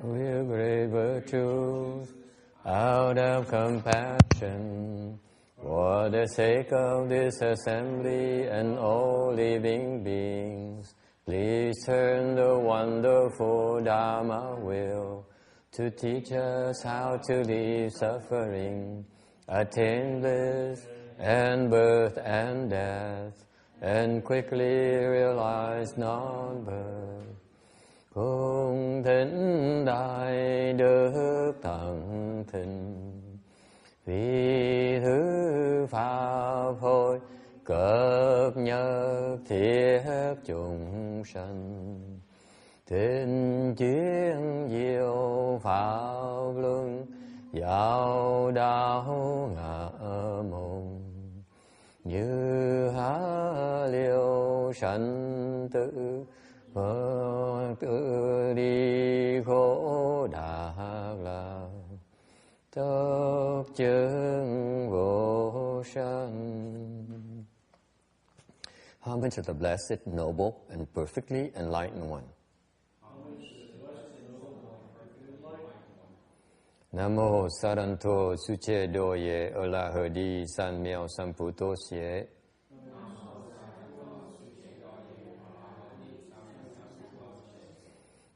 With great virtues, out of compassion, for the sake of this assembly and all living beings, please turn the wonderful Dharma wheel to teach us how to leave suffering, attain bliss and birth and death, and quickly realize non-birth. Cung thính đại đức tận thịnh, vì thứ pháp hội cập nhật thiết chúng sanh, thịnh chuyên diệu pháp luân giáo đạo ngã môn, như há liêu sanh tử Phật tự đi khổ đạc lạc, tất chứng vô sanh. Homage to the blessed, noble, and perfectly enlightened one. Namo Saranto Suche Doye Ola Hadi San Miao Samputo Xie.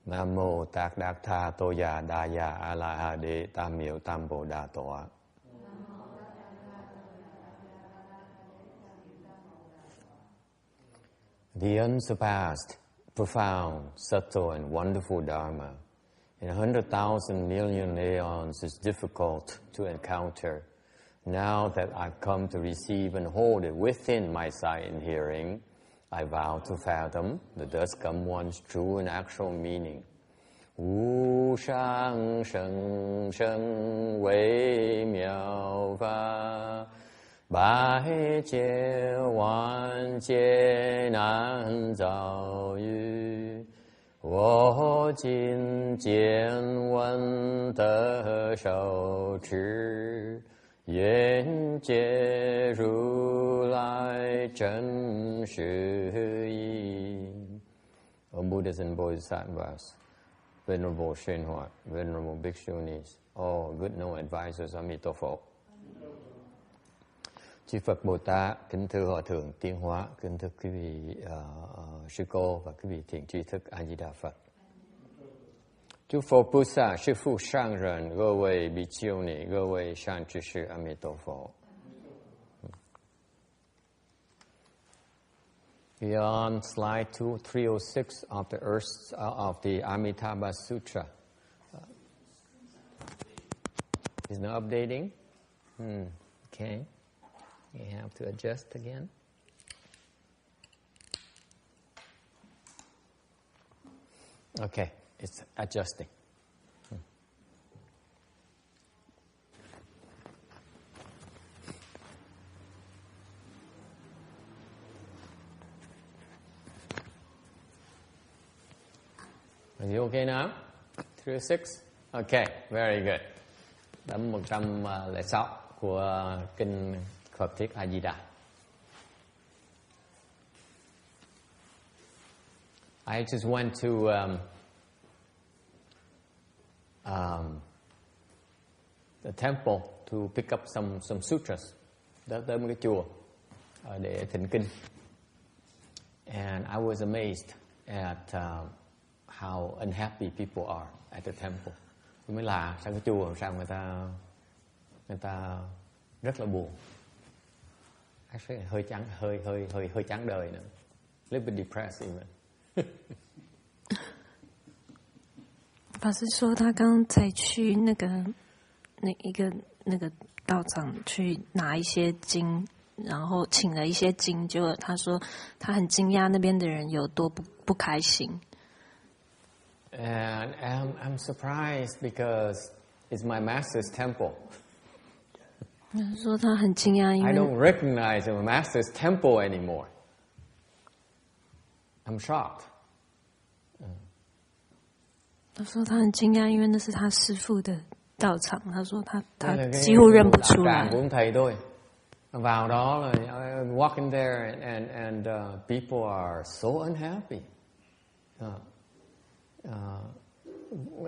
Namo Tạc Đạc Tha Tô Già Đà Già A La Ha Đế Tam Miệu Tam Bồ Đà Tọa. The unsurpassed, profound, subtle, and wonderful Dharma in 100,000 million aeons is difficult to encounter. Now that I've come to receive and hold it within my sight and hearing, I vow to fathom the thus come one's true and actual meaning. Wu shang sheng sheng wei miao fa, bái chế hoàn chế nan zao yu, wo jin jian wen de shou zhi, yuan jie ru lai zhen shi yi. O Buddhas and Bodhisattvas, Venerable Shenhua, Venerable Bhikshunis, all good known advisors, Amitabha. Chư Phật Bồ Tát, kính thưa Hòa Thượng Tiến Hóa, kính thưa quý vị sư cô và quý vị thiện tri thức A Di Đà Phật. Chúc Phật Bồ Tát, sư phụ sang人,各位比丘尼，各位善知识，阿弥陀佛。We are on slide 306 of the Amitabha Sutra. Is no updating? Okay. You have to adjust again. Okay, it's adjusting. Are you okay now? 306? Okay, very good. Đấm 106 của Kinh Phật Thuyết A Di Đà. I just went to the temple to pick up some sutras. Tới một cái chùa để thỉnh kinh. And I was amazed at how unhappy people are at the temple. Mới là sang cái chùa sao người ta rất là buồn. Actually, hơi chán đời nữa. A little bit depressed even. 法师说，他刚才去那个道场去拿一些经，然后请了一些经，结果他说他很惊讶那边的人有多不开心。And I'm surprised because it's my master's temple. 他说他很惊讶，因为 I don't recognize my master's temple anymore. I'm shocked. 他说他很惊讶，因为那是他师父的道场。他说他几乎認不出來。của thầy tôi. Vào đó là walk in there and people are so unhappy.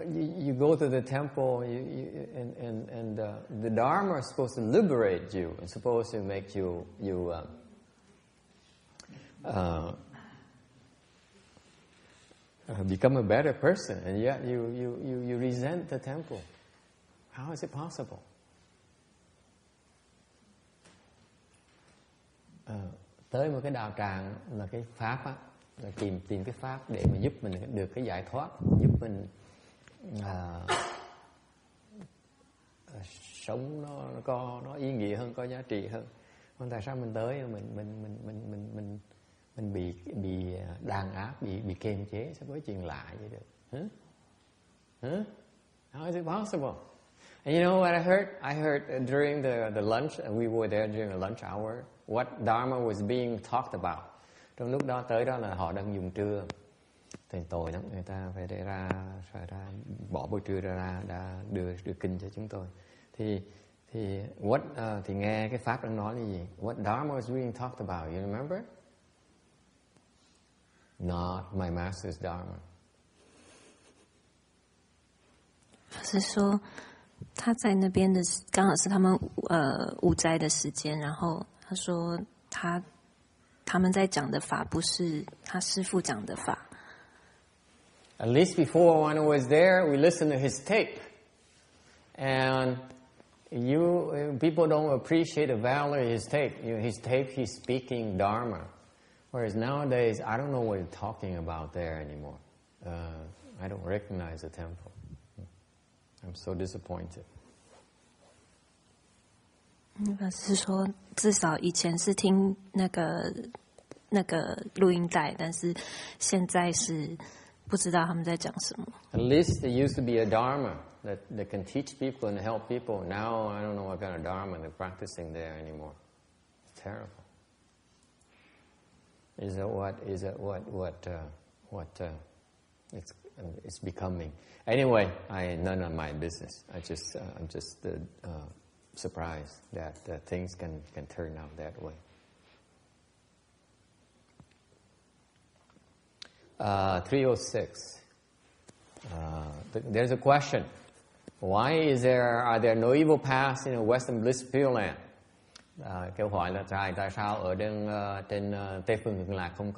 you go to the temple, and the Dharma is supposed to liberate you. It's supposed to make you become a better person, and yet you resent the temple. How is it possible? Tới một cái đạo tràng là cái pháp á, là tìm cái pháp để mà giúp mình được cái giải thoát, giúp mình sống nó ý nghĩa hơn, có giá trị hơn. Còn tại sao mình tới mình bị đàn áp, bị kiềm chế, sao có chuyện lạ vậy được? Huh? How is it possible? And you know what I heard? I heard during the lunch, we were there during the lunch hour, what Dharma was being talked about. Trong lúc đó tới đó là họ đang dùng trưa, thì tội lắm, người ta phải để ra bỏ bữa trưa ra đưa kinh cho chúng tôi. Thì nghe cái pháp đang nói là gì? What Dharma was being talked about, you remember? Not my master's Dharma. 是说他在那边的刚好是他们午斋的时间，然后他说他们在讲的法不是他师父讲的法。At least before when I was there, we listened to his tape, and people don't appreciate the value of his tape. His tape, he's speaking Dharma, whereas nowadays I don't know what he's talking about there anymore. I don't recognize the temple. I'm so disappointed. 是说至少以前是听那个录音带，但是现在是不知道他们在讲什么。At least there used to be a Dharma that can teach people and help people. Now I don't know what kind of Dharma they're practicing there anymore. It's terrible. Is that what it's becoming? Anyway, none of my business. I'm just surprised that things can turn out that way. 306. There's a question. Why are there no evil paths in a Western bliss Pureland? Câu hỏi là tại sao ở trên Tây phương Cực Lạc không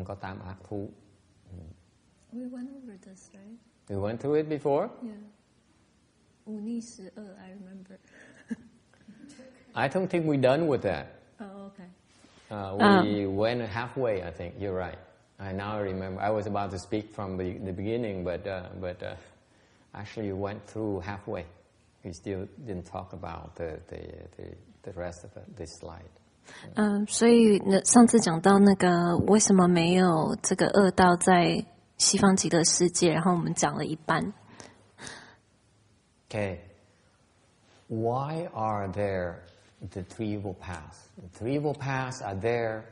có tam ác thú? We went over this, right? We went through it before? Yeah. 五逆十恶, I remember. I don't think we're done with that. Oh, okay. We went halfway, I think. You're right. I now remember. I was about to speak from the beginning, but actually you went through halfway. We still didn't talk about the rest of this slide. 所以上次讲到那个为什么没有这个恶道在西方极乐世界，然后我们讲了一半。Okay. Why are there the three evil paths? The three evil paths are there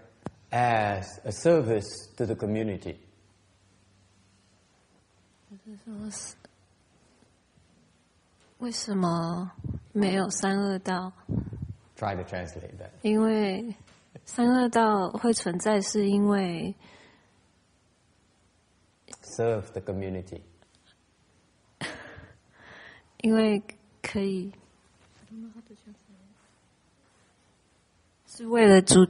as a service to the community. 为什么没有三恶道？ Try to translate that. 因为三恶道会存在，是因为 serve the community. 因为可以，是为了主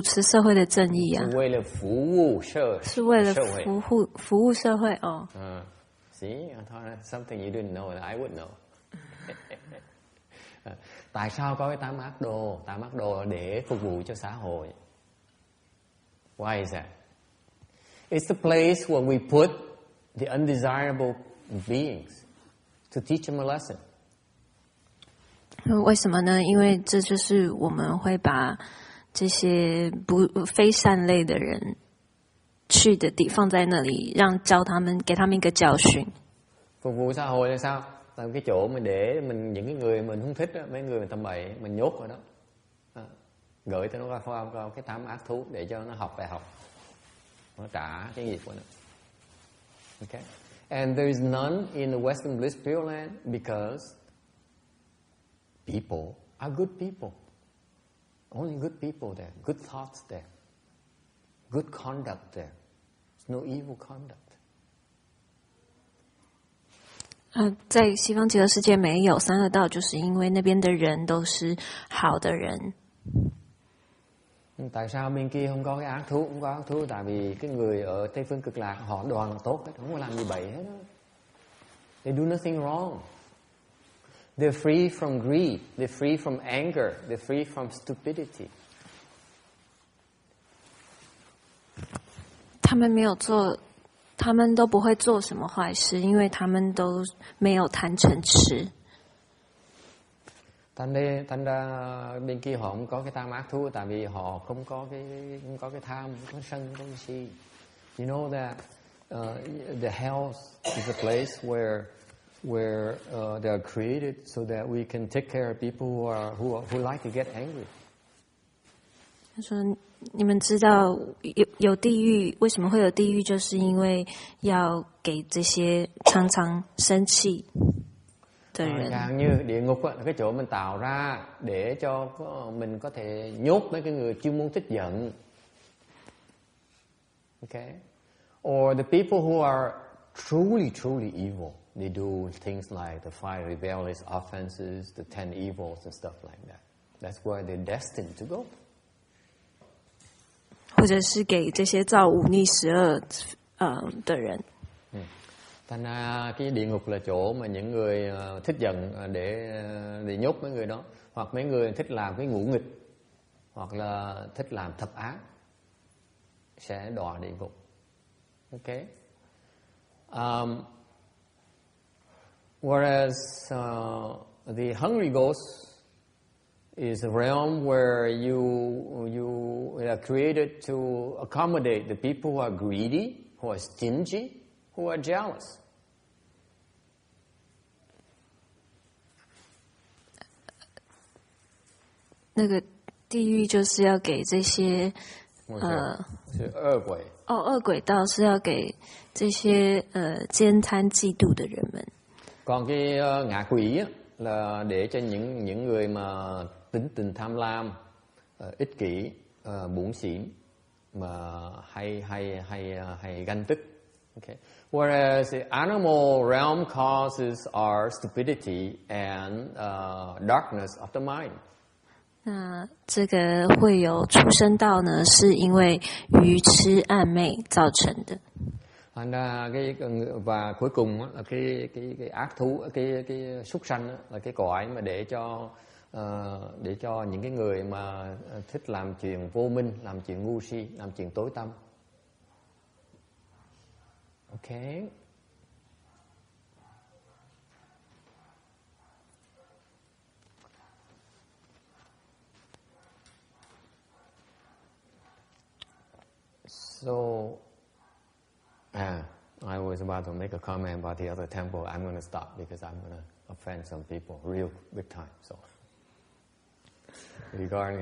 持社会的正义啊，是为了服务社会，是为了服務社會哦。See, I thought that's something you didn't know that I would know. Tại sao có cái tám ác đồ? Tám ác đồ là để phục vụ cho xã hội. Why is that? It's the place where we put the undesirable beings to teach them a lesson. 为什么呢？因为这就是我们会把这些非善类的人去的地放在那里，给他们一个教訓。Phục vụ xã hội là sao? Là cái chỗ mà để những cái người mình không thích đó, mấy người tầm bậy mình nhốt ở đó, gửi cho nó qua cái tám ác thú để cho nó học đại học, nó trả cái nghiệp của nó. Okay, and there is none in the Western bliss Pureland because people are good people, only good people there, good thoughts there, good conduct there. There's no evil conduct. 在西方极乐世界没有三恶道，就是因为那边的人都是好的人。Tại sao bên kia không có cái ác thú? Không có ác thú tại vì cái người ở Tây phương cực lạc họ đoàn là tốt hết, không có làm gì bậy hết đó. They do nothing wrong. They're free from greed, they're free from anger, they're free from stupidity. 他们没有做，他们都不会做什么坏事，因为他们都没有贪嗔痴。Thành ra bên kia họ không có cái tham ác thú tại vì họ không có cái tham, không có sân, không có si. You know that the hell is a place where they are created so that we can take care of people who like to get angry. 他说：“你们知道有地狱，为什么会有地狱？就是因为要给这些常常生气的人。Chẳng như địa ngục là cái chỗ mình tạo ra để cho mình có thể nhốt mấy cái người chuyên môn thích giận. Okay? Or the people who are truly evil, they do things like the 5 rebellious offenses, the 10 evils and stuff like that. That's where they're destined to go. 或者是给这些造忤逆12的人。Thành ra cái địa ngục là chỗ mà những người thích giận để nhốt mấy người đó, hoặc mấy người thích làm cái ngũ nghịch, hoặc là thích làm thập ác sẽ đọa địa ngục. Okay. Whereas the hungry ghost is a realm where you are created to accommodate the people who are greedy, who are stingy, who are jealous. 那个地狱就是要给这些是恶鬼。恶鬼道是要给这些奸贪嫉妒的人们。Còn cái ngạ quỷ á, là để cho những người mà tính tình tham lam, ích kỷ, bủn xỉn, mà hay ganh tức. Okay. Whereas the animal realm causes our stupidity and darkness of the mind. 那这个会有畜生道呢，是因为愚痴暗昧造成的。Thành ra và cuối cùng là cái ác thú, cái súc sanh là cái cõi mà để cho những cái người mà thích làm chuyện vô minh, làm chuyện ngu si, làm chuyện tối tăm. Okay. So, I was about to make a comment about the other temple. I'm going to stop because I'm going to offend some people real big time. So, regarding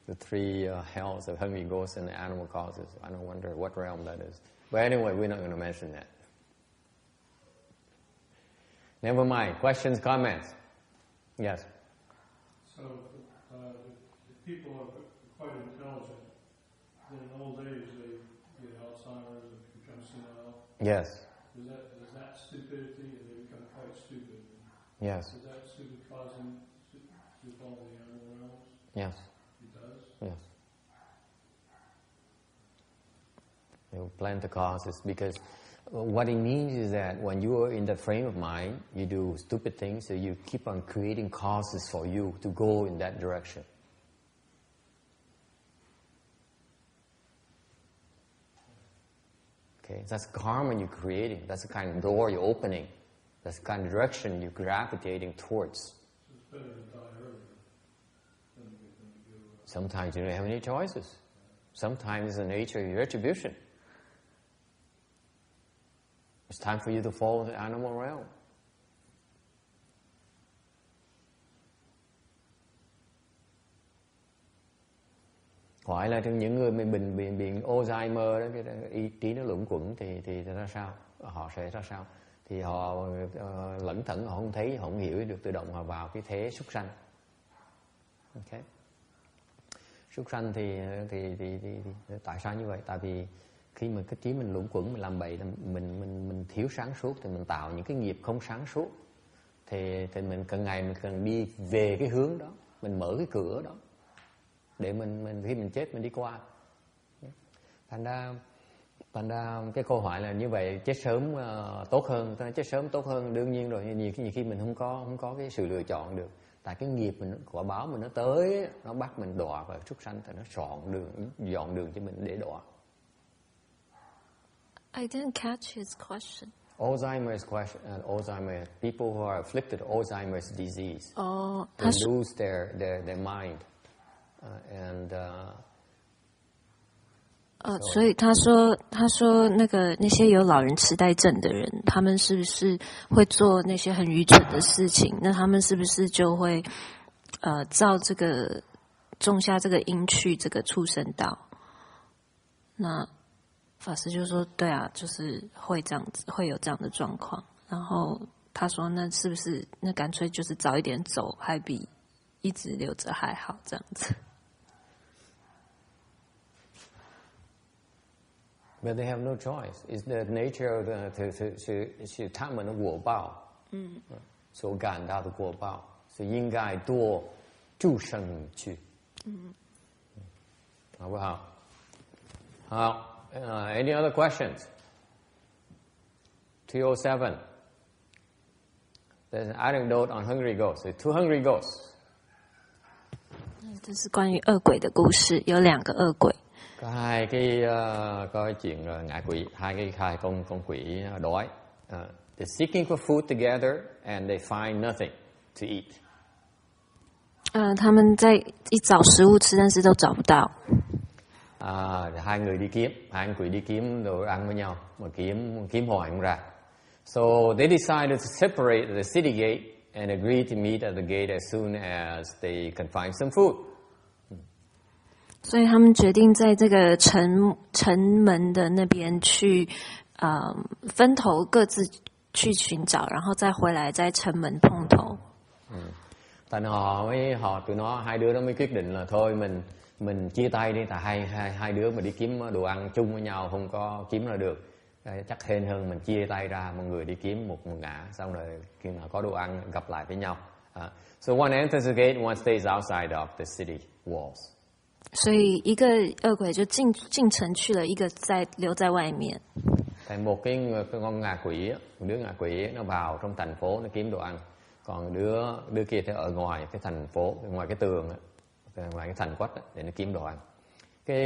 the three hells of hungry ghosts and the animal causes, I don't wonder what realm that is. But anyway, we're not going to mention that. Never mind. Questions, comments? Yes. So, the people are quite intelligent. In old age, they get Alzheimer's and become senile. Yes. Is that stupidity? They become quite stupid. Yes. Is that stupid cause them to fall to the animal realms? Yes. It does? Yes. They will plant the causes because what it means is that when you are in that frame of mind, you do stupid things, so you keep on creating causes for you to go in that direction. Okay, that's karma you're creating. That's the kind of door you're opening. That's the kind of direction you're gravitating towards. So it's better to die earlier than to go. Sometimes you don't have any choices. Sometimes it's the nature of your retribution. It's time for you to fall into the animal realm. Gọi là những người bị Alzheimer đó, cái ý trí nó luẩn quẩn thì ra sao? Họ sẽ ra sao? Thì họ lẩn thẩn, họ không thấy, họ không hiểu được, tự động họ vào cái thế súc sanh. Okay. Súc sanh thì tại sao như vậy? Tại vì khi mà cái trí mình luẩn quẩn, mình làm bậy, mình thiếu sáng suốt thì mình tạo những cái nghiệp không sáng suốt, thì mình cần ngày mình cần đi về cái hướng đó, mình mở cái cửa đó để mình khi mình chết mình đi qua. Thành ra cái câu hỏi là như vậy, chết sớm tốt hơn. Tôi nói chết sớm tốt hơn đương nhiên rồi, nhiều khi mình không có cái sự lựa chọn được. Tại cái nghiệp mình, quả báo mình nó tới, nó bắt mình đọa vào súc sanh, thì nó dọn đường cho mình để đọa. I didn't catch his question. Alzheimer's question, Alzheimer, people who are afflicted with Alzheimer's disease, they lose their mind, and 所以他说那些有老人痴呆症的人，他们是不是会做那些很愚蠢的事情？那他们是不是就会照这个种下这个因去这个畜生道？那法师就说对啊，就是会这样子，会有这样的状况。然后他说那是不是那干脆就是早一点走，还比一直留着还好这样子。But they have no choice. It's the nature of 是他们的果报，所感到的果报，是应该多助生去，好不好？好，any other questions? 207. There's an anecdote on hungry ghosts. Two hungry ghosts. 这是关于恶鬼的故事，有2个恶鬼。Có hai cái chuyện là ngạ quỷ, hai con quỷ đói. They're seeking for food together and they find nothing to eat. 他们在找食物吃，但是都找不到。Hai người đi kiếm, hai con quỷ đi kiếm đồ ăn với nhau, mà kiếm hoài không ra. So they decided to separate at the city gate and agree to meet at the gate as soon as they can find some food. 所以他们决定在这个城门的那边去，分头各自去寻找，然后再回来在城门碰头。Thành tụi nó hai đứa nó mới quyết định là thôi mình chia tay đi, tại hai đứa mà đi kiếm đồ ăn chung với nhau không có kiếm là được, chắc hên hơn mình chia tay ra, một người đi kiếm một ngả, xong rồi khi nào có đồ ăn gặp lại với nhau. So one enters the gate, one stays outside of the city walls. 所以一个恶鬼就进城去了，一个留在外面。Thì một cái con ngạ quỷ, một đứa ngạ quỷ nó vào trong thành phố nó kiếm đồ ăn, còn đứa kia thì ở ngoài cái thành phố, ngoài cái tường, ngoài cái thành quách để nó kiếm đồ ăn. Cái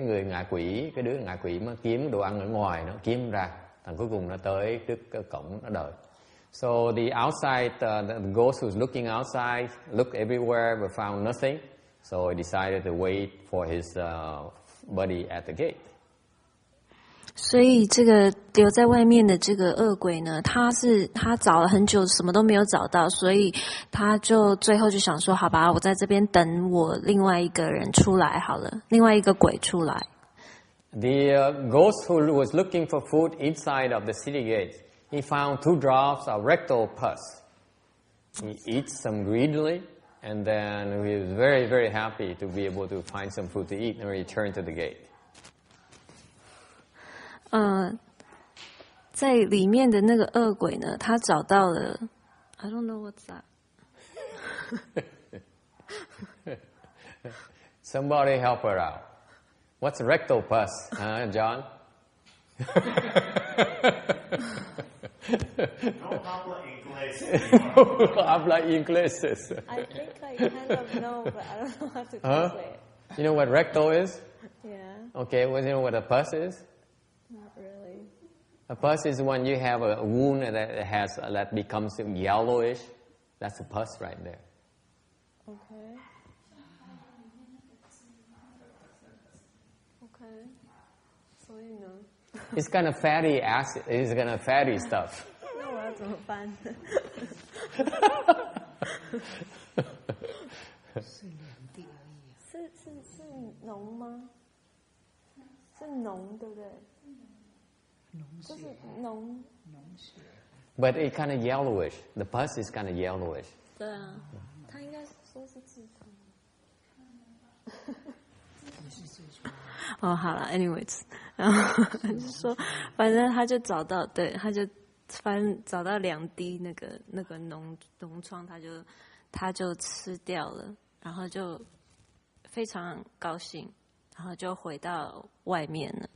người ngạ quỷ, cái đứa ngạ quỷ mà kiếm đồ ăn ở ngoài nó kiếm ra, thằng cuối cùng nó tới trước cái cổng nó đợi. So the outside, the ghost who's looking outside, looked everywhere but found nothing. So he decided to wait for his buddy at the gate. 所以这个留在外面的这个恶鬼呢，他找了很久，什么都没有找到，所以他就最后就想说，好吧，我在这边等我另外一个人出来好了，另外一个鬼出来。The ghost who was looking for food inside of the city gates, he found 2 drops of rectal pus. He eats some greedily, and then he was very, very happy to be able to find some food to eat and return to the gate. 在里面的那个恶鬼呢，他找到了 I don't know what's that. Somebody help her out. What's rectal pus, John? No habla inglés. Habla inglés. I think I kind of know, but I don't know how to translate. You know what rectal is? Yeah. Okay, well, you know what a pus is? Not really. A pus is when you have a wound that becomes yellowish. That's a pus right there. Okay. Okay. So you know. It's kind of fatty acid. It's kind of fatty stuff. 那我要怎么办？是脓吗？是脓，对不对？就是脓。But it kind of yellowish. The pus is kind of yellowish. 对啊，他应该说是痔疮。哦，好了 ，anyways，然后就说，反正他就找到，对，他就反正找到2滴那个脓疮，他就吃掉了，然后就非常高兴，然后就回到外面了。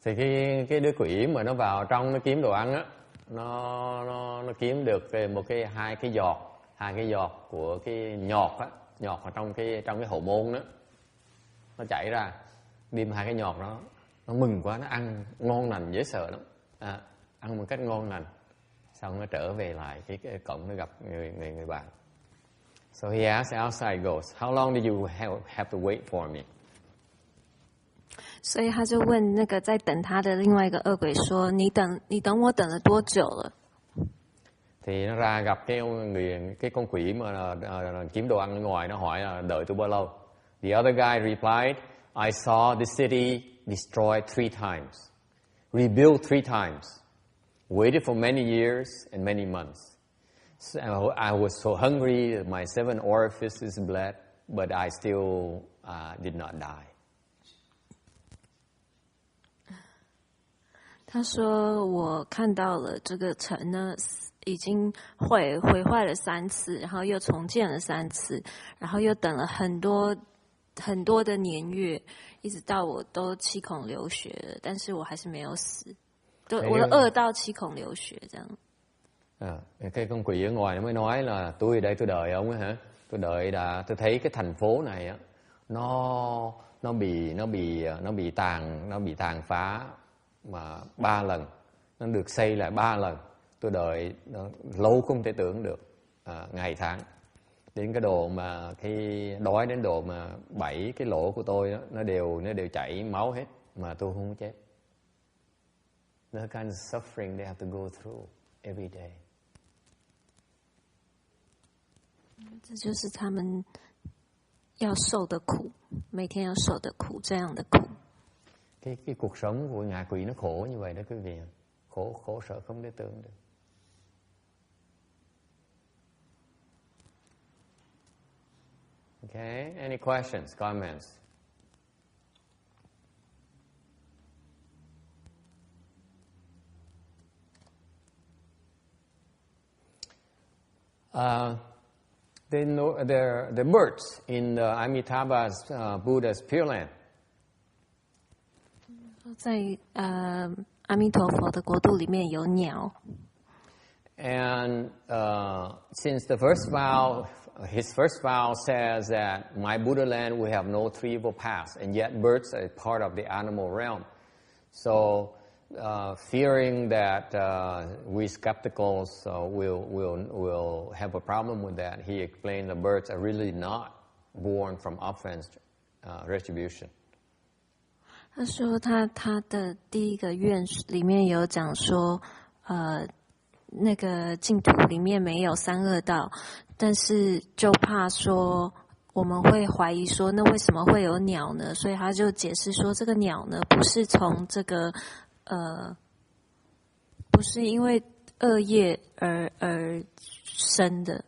Thì cái đứa quỷ mà nó vào trong nó kiếm đồ ăn á, nó kiếm được hai cái giọt của cái nhọt ở trong cái hậu môn đó, nó chảy ra, đem 2 cái nhọt đó, nó mừng quá, nó ăn ngon lành dễ sợ lắm, ăn một cách ngon lành, xong nó trở về lại cái cổng, nó gặp người bạn. So he asked outside ghost, how long did you have to wait for me? 所以他就问那个在等他的另外一个恶鬼说：“你等我等了多久了？” Thì nó ra gặp cái con quỷ mà kiếm đồ ăn ở ngoài, nó hỏi là đợi tôi bao lâu. The other guy replied, I saw the city destroyed 3 times, rebuilt 3 times, waited for many years and many months. So I was so hungry that my 7 orifices bled, but I still did not die. 他说：“我看到了这个城呢，已经毁坏了3次，然后又重建了3次，然后又等了很多的年月，一直到我都7孔流血了，但是我还是没有死，我的饿到7孔流血这样。” Cái con quỷ ở ngoài nó mới nói là tôi ở đây tôi đợi ông ấy hả? Tôi đợi tôi thấy cái thành phố này á, nó bị tàn phá mà 3 lần, nó được xây lại 3 lần. Tôi đợi lâu không thể tưởng được, ngày tháng. Đến cái độ mà khi đói đến độ mà 7 cái lỗ của tôi đó, nó đều chảy máu hết mà tôi không chết. The kind of suffering they have to go through every day. 这就是他们要受的苦，每天要受的苦，这样的苦。Cái cuộc sống của ngạ quỷ nó khổ như vậy đó quý vị, khổ sở không thể tưởng được. Okay, any questions, comments? The birds in the Amitabha Buddha's Pureland. 在阿弥陀佛的国度里面有鸟。And since the first vow, his first vow says that my Buddhaland will have no 3 evil paths, and yet birds are part of the animal realm. So, fearing that we skepticals will have a problem with that, he explained the birds are really not born from offense retribution. 他说他的第一个愿里面有讲说，那个净土里面没有3恶道，但是就怕说我们会怀疑说，那为什么会有鸟呢？所以他就解释说，这个鸟呢不是从这个不是因为恶业而生的。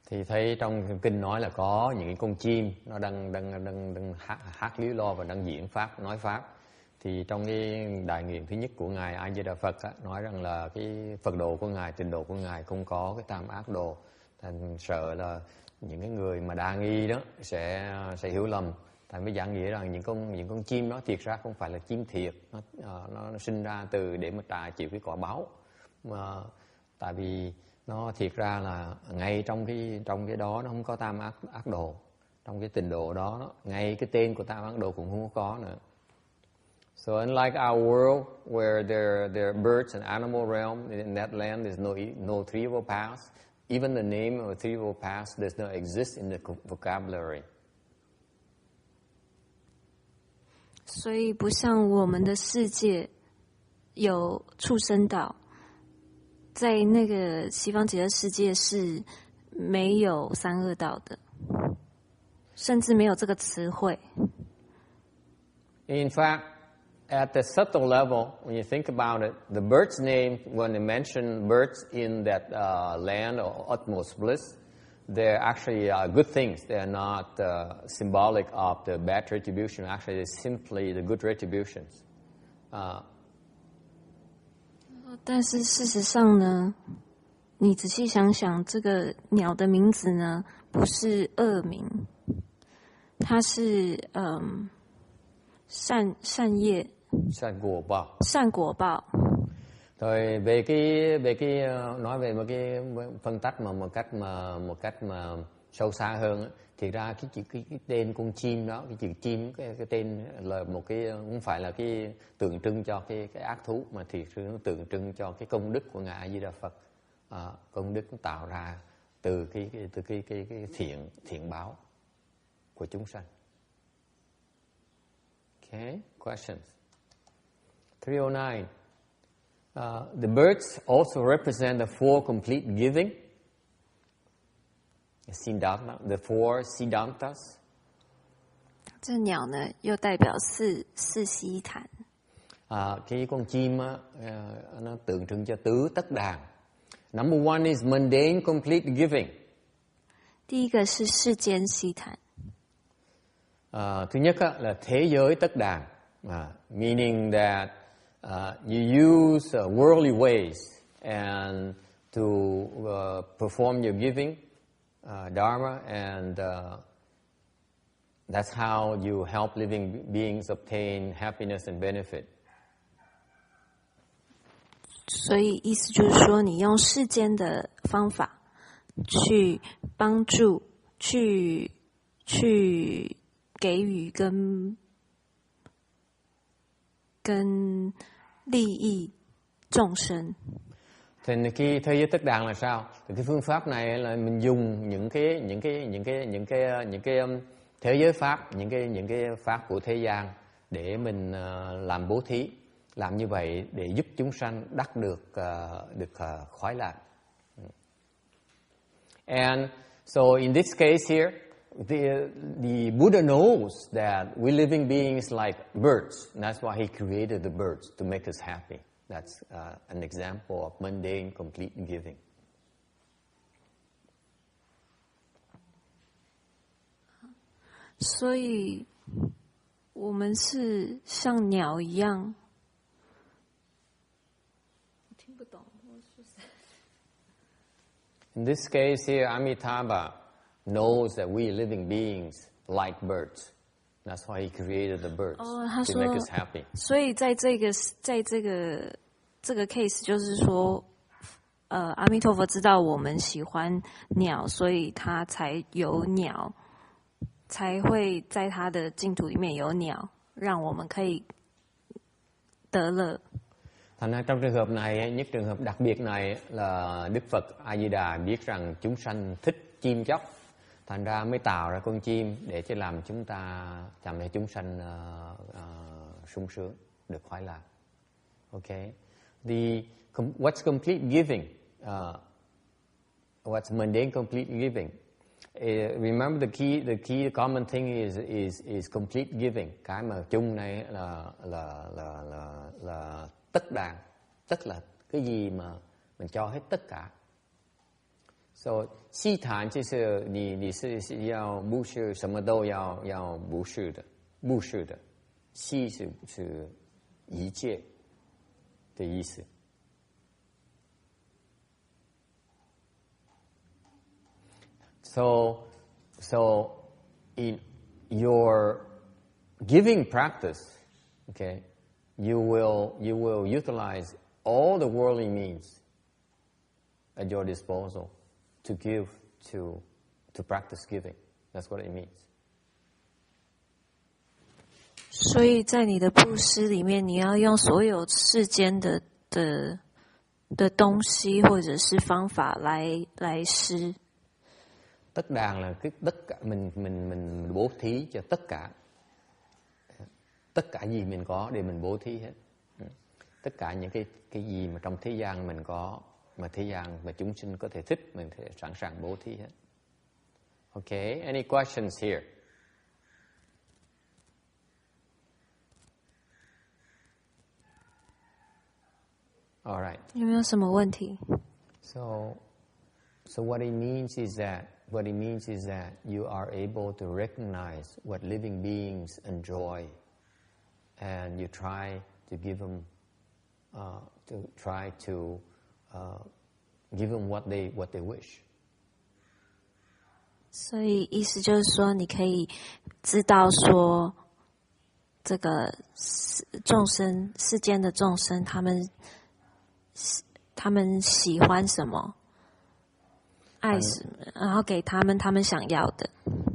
Thì thấy trong kinh nói là có những con chim nó đang hát líu lo và đang diễn pháp, nói pháp. Thì trong cái đại nguyện thứ nhất của ngài A Di Đà Phật á, nói rằng là cái Phật độ của ngài, tịnh độ của ngài không có cái tam ác đồ. Thành sợ là những cái người mà đa nghi đó sẽ hiểu lầm. Thành mới giảng nghĩa rằng những con chim đó thiệt ra không phải là chim thiệt, nó sinh ra để mà chịu cái quả báo. Mà tại vì nó thiệt ra là ngay trong cái đó nó không có tam ác đồ, trong cái tịnh độ đó ngay cái tên của tam ác đồ cũng không có nữa. So unlike our world where there are birds and animal realm, in that land there's no 3 evil paths. Even the name of 3 evil paths does not exist in the vocabulary. 所以不像我们的世界有畜生道。在那个西方极乐世界是没有3恶道的，甚至没有这个词汇。In fact, at the subtle level, when you think about it, the bird's name, when they mention birds in that land or utmost bliss, they're actually good things. They are not symbolic of the bad retribution. Actually, they're simply the good retributions. 但是事实上呢，你仔细想想，这个鸟的名字呢，不是恶名，它是善业、善果報. Rồi về cái nói về một cái phân tách một cách mà sâu xa hơn, thì ra cái tên con chim đó, cái chữ chim, cái tên là một cái, không phải là cái tượng trưng cho cái ác thú, mà thì nó tượng trưng cho cái công đức của ngài A Di Đà Phật. Công đức nó tạo ra từ cái thiện báo của chúng sanh. Okay, questions. 309. The birds also represent the four complete giving. The four siddhantas. 这鸟呢，又代表四悉檀. Cái con chim á, nó tượng trưng cho tứ tất đàn. Number one is mundane complete giving. 第一个是世间悉檀. Thứ nhất á, là thế giới tất đàn. Meaning that you use worldly ways and to perform your giving dharma, and that's how you help living beings obtain happiness and benefit. 所以意思就是说，你用世间的方法去帮助、去给予跟利益眾生. Thì cái thế giới tất đàn là sao? Thì cái phương pháp này là mình dùng những cái thế giới pháp, những cái pháp của thế gian để mình làm bố thí. Làm như vậy để giúp chúng sanh đắc được khoái lạc. And so in this case here, the Buddha knows that we're living beings like birds. And that's why he created the birds, to make us happy. That's an example of mundane complete giving. 所以我们是像鸟一样。我听不懂。In this case here, Amitabha knows that we living beings like birds. That's why he created the birds, to make us happy. 所以在这个 case 就是说，阿弥陀佛知道我们喜欢鸟，所以他才有鸟，才会在他的净土里面有鸟，让我们可以得乐. Thành ra trong trường hợp này, nhất trường hợp đặc biệt này là Đức Phật A Di Đà biết rằng chúng sanh thích chim chóc, thành ra mới tạo ra con chim để cho làm cho chúng sanh sung sướng, được khoái lạc. Okay. What's complete giving? What's mundane complete giving? Remember the key common thing is complete giving. Cái mà chung này là tất đàn, tức là cái gì mà mình cho hết tất cả. So 悉檀就是你是要布施什么都要布施的，悉是一切的意思。So in your giving practice, okay, you will utilize all the worldly means at your disposal to give, to practice giving. That's what it means. 所以在你的布施里面，你要用所有世间的东西或者是方法来施. Tất đàn là tất cả mình bố thí cho tất cả gì mình có để mình bố thí hết. Tất cả những cái gì mà trong thế gian mình có, mà thế gian mà chúng sinh có thể thích, mình sẽ sẵn sàng bố thí hết. Okay, any questions here? All right. 有没有什么问题? So what it means is that what it means is that you are able to recognize what living beings enjoy, and you try to give them, give them what they wish. 所以意思就是说，你可以知道说，这个众生世间的众生，他们喜欢什么，爱什么，然后给他们想要的。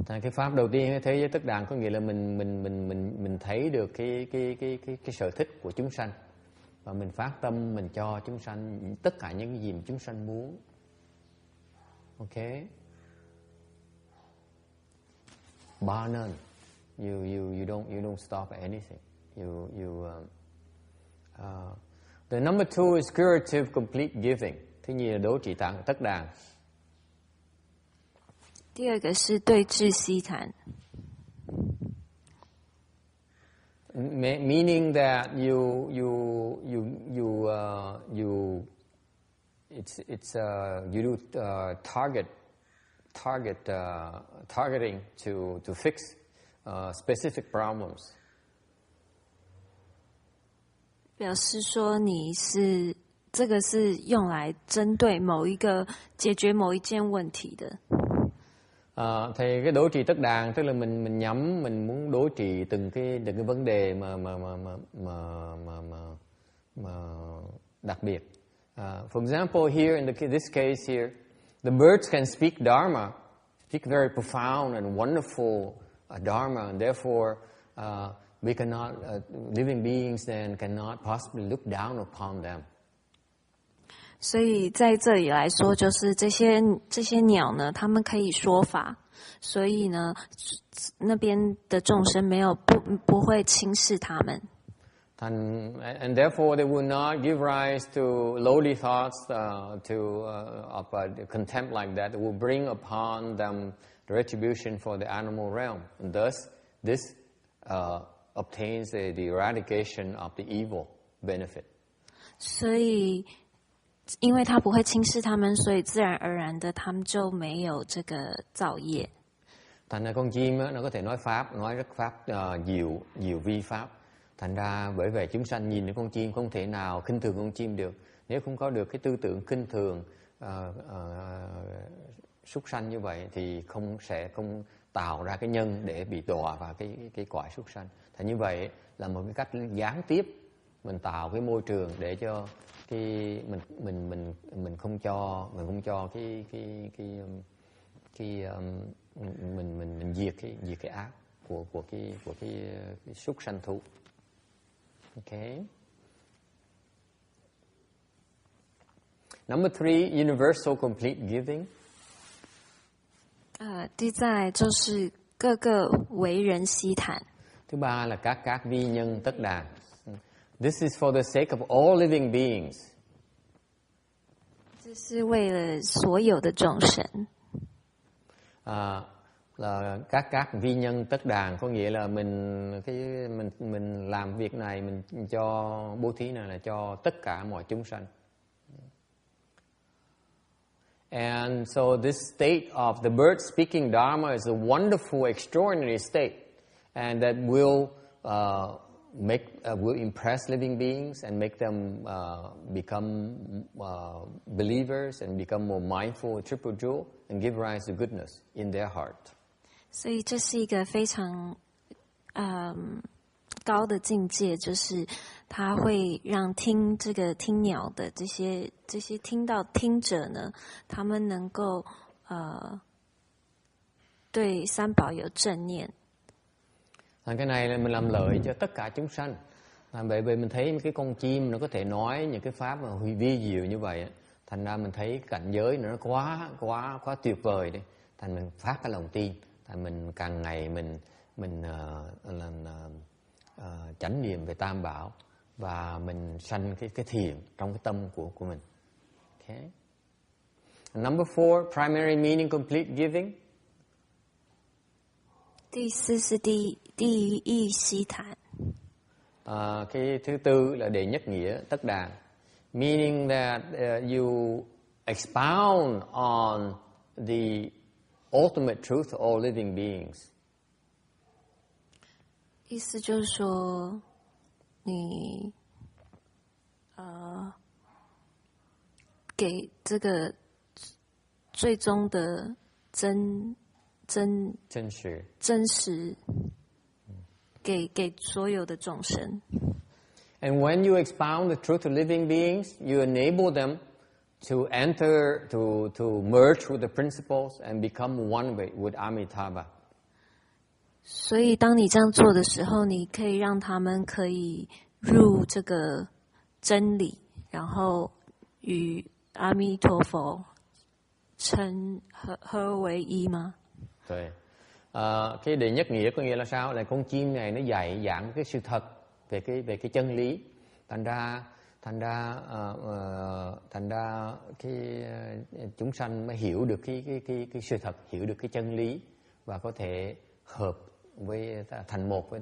Cái pháp đầu tiên cái thế giới tất đàng có nghĩa là mình thấy được cái sở thích của chúng sanh và mình phát tâm mình cho chúng sanh tất cả những cái gì mà chúng sanh muốn. Okay? Bar none. You don't stop at anything. The number 2 is curative complete giving. Thứ nhì là đối trị tạng tất đàng. 第二个是对治悉檀 ，meaning that you do targeting to fix specific problems. 表示说你是这个是用来针对某一个解决某一件问题的。Thì cái đối trị tất đàng tức là mình nhắm mình muốn đối trị từng cái vấn đề mà đặc biệt. For example, here in this case here, the birds can speak Dharma, speak very profound and wonderful Dharma, and therefore we cannot living beings then cannot possibly look down upon them. 所以在这里来说，就是这些鸟呢，它们可以说法，所以呢，那边的众生不会轻视他们。And therefore they will not give rise to lowly thoughts, of contempt like that. It will bring upon them the retribution for the animal realm, and thus this obtains the eradication of the evil benefit. 所以。因为他不会轻视他们，所以自然而然的他们就没有这个造业。Thành ra con chim á, nó có thể nói pháp, nói rất pháp nhiều vi pháp. Thành ra bởi vậy chúng sanh nhìn thấy con chim không thể nào khinh thường con chim được. Nếu không có được cái tư tưởng khinh thường súc sanh như vậy thì sẽ không tạo ra cái nhân để bị đọa vào cái cõi súc sanh. Thành như vậy là một cái cách gián tiếp mình tạo cái môi trường để cho mình không cho mình diệt cái ác của cái súc sanh thú. Okay. Number 3, universal complete giving. 第再就是各个为人悉檀。Thứ ba là các vi nhân tất đàng. This is for the sake of all living beings. 这是为了所有的众生。Là các vi nhân tất đàng có nghĩa là mình làm việc này mình cho bố thí này là cho tất cả mọi chúng sanh. And so this state of the bird speaking Dharma is a wonderful, extraordinary state, and that will will impress living beings and make them become believers and become more mindful of triple jewel and give rise to goodness in their heart. 所以这是一个非常高的境界，就是它会让听鸟的这些听者呢，他们能够对三宝有正念。Cái này là mình làm lợi cho tất cả chúng sanh. Bởi vì mình thấy cái con chim nó có thể nói những cái pháp mà vi diệu như vậy, thành ra mình thấy cảnh giới nó quá tuyệt vời đi. Thành mình phát cái lòng tin, thành mình càng ngày mình chánh niệm về Tam Bảo và mình sanh cái thiện trong cái tâm của mình. Okay. Number 4, primary meaning complete giving. 第四是第一义悉檀。Cái thứ tư là đệ nhất nghĩa tất đàng, meaning that you expound on the ultimate truth to all living beings. 意思就是说，你给这个最终的真实给所有的众生。And when you expound the truth to living beings, you enable them to enter, to merge with the principles and become one with Amitabha. 所以当你这样做的时候，你可以让他们可以入这个真理，然后与阿弥陀佛合为一吗？对. Cái đệ nhất nghĩa có nghĩa là sao? Là con chim này nó dạy giảng cái sự thật về cái chân lý. Thành ra cái chúng sanh mới hiểu được cái sự thật, hiểu được cái chân lý và có thể hợp với thành một với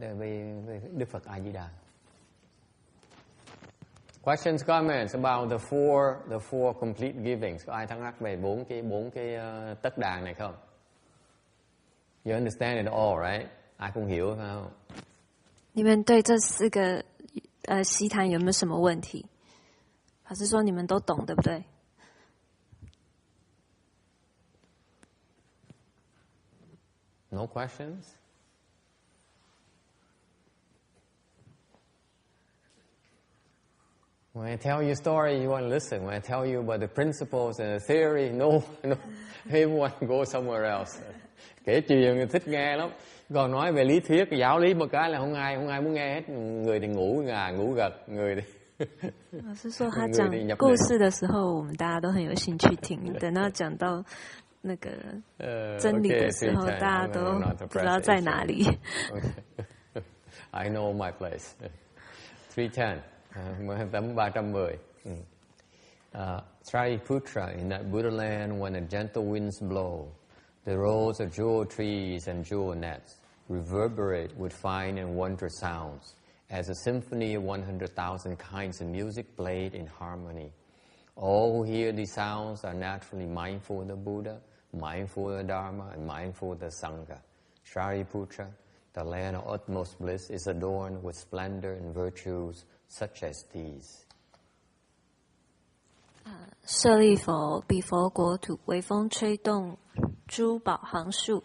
Đức Phật A Di Đà. Questions, comments about the four complete givings. Có ai thắc mắc về bốn cái tất đàn này không? You understand it all, right? Ai cũng hiểu phải không? 你们对这4个习坛有没有什么问题？法师说你们都懂，对不对？ No questions? When I tell you a story, you want to listen. When I tell you about the principles and the theory, no, everyone go somewhere else. Kể chuyện người thích nghe lắm. Còn nói về lý thuyết, giáo lý một cái là không ai muốn nghe hết. Người thì ngủ gật, người thì 老师说他讲故事的时候，我们大家都很有兴趣听。等到讲到那个真理的时候，大家都不知道在哪里。I know my place. 310, tấm 310. Sariputra, in that Pureland, when the gentle winds blow, the rows of jewel trees and jewel nets reverberate with fine and wondrous sounds, as a symphony of 100,000 kinds of music played in harmony. All who hear these sounds are naturally mindful of the Buddha, mindful of the Dharma, and mindful of the Sangha. Shariputra, the land of utmost bliss, is adorned with splendor and virtues such as these. 舍利弗，彼佛国土，微风吹动诸宝行树，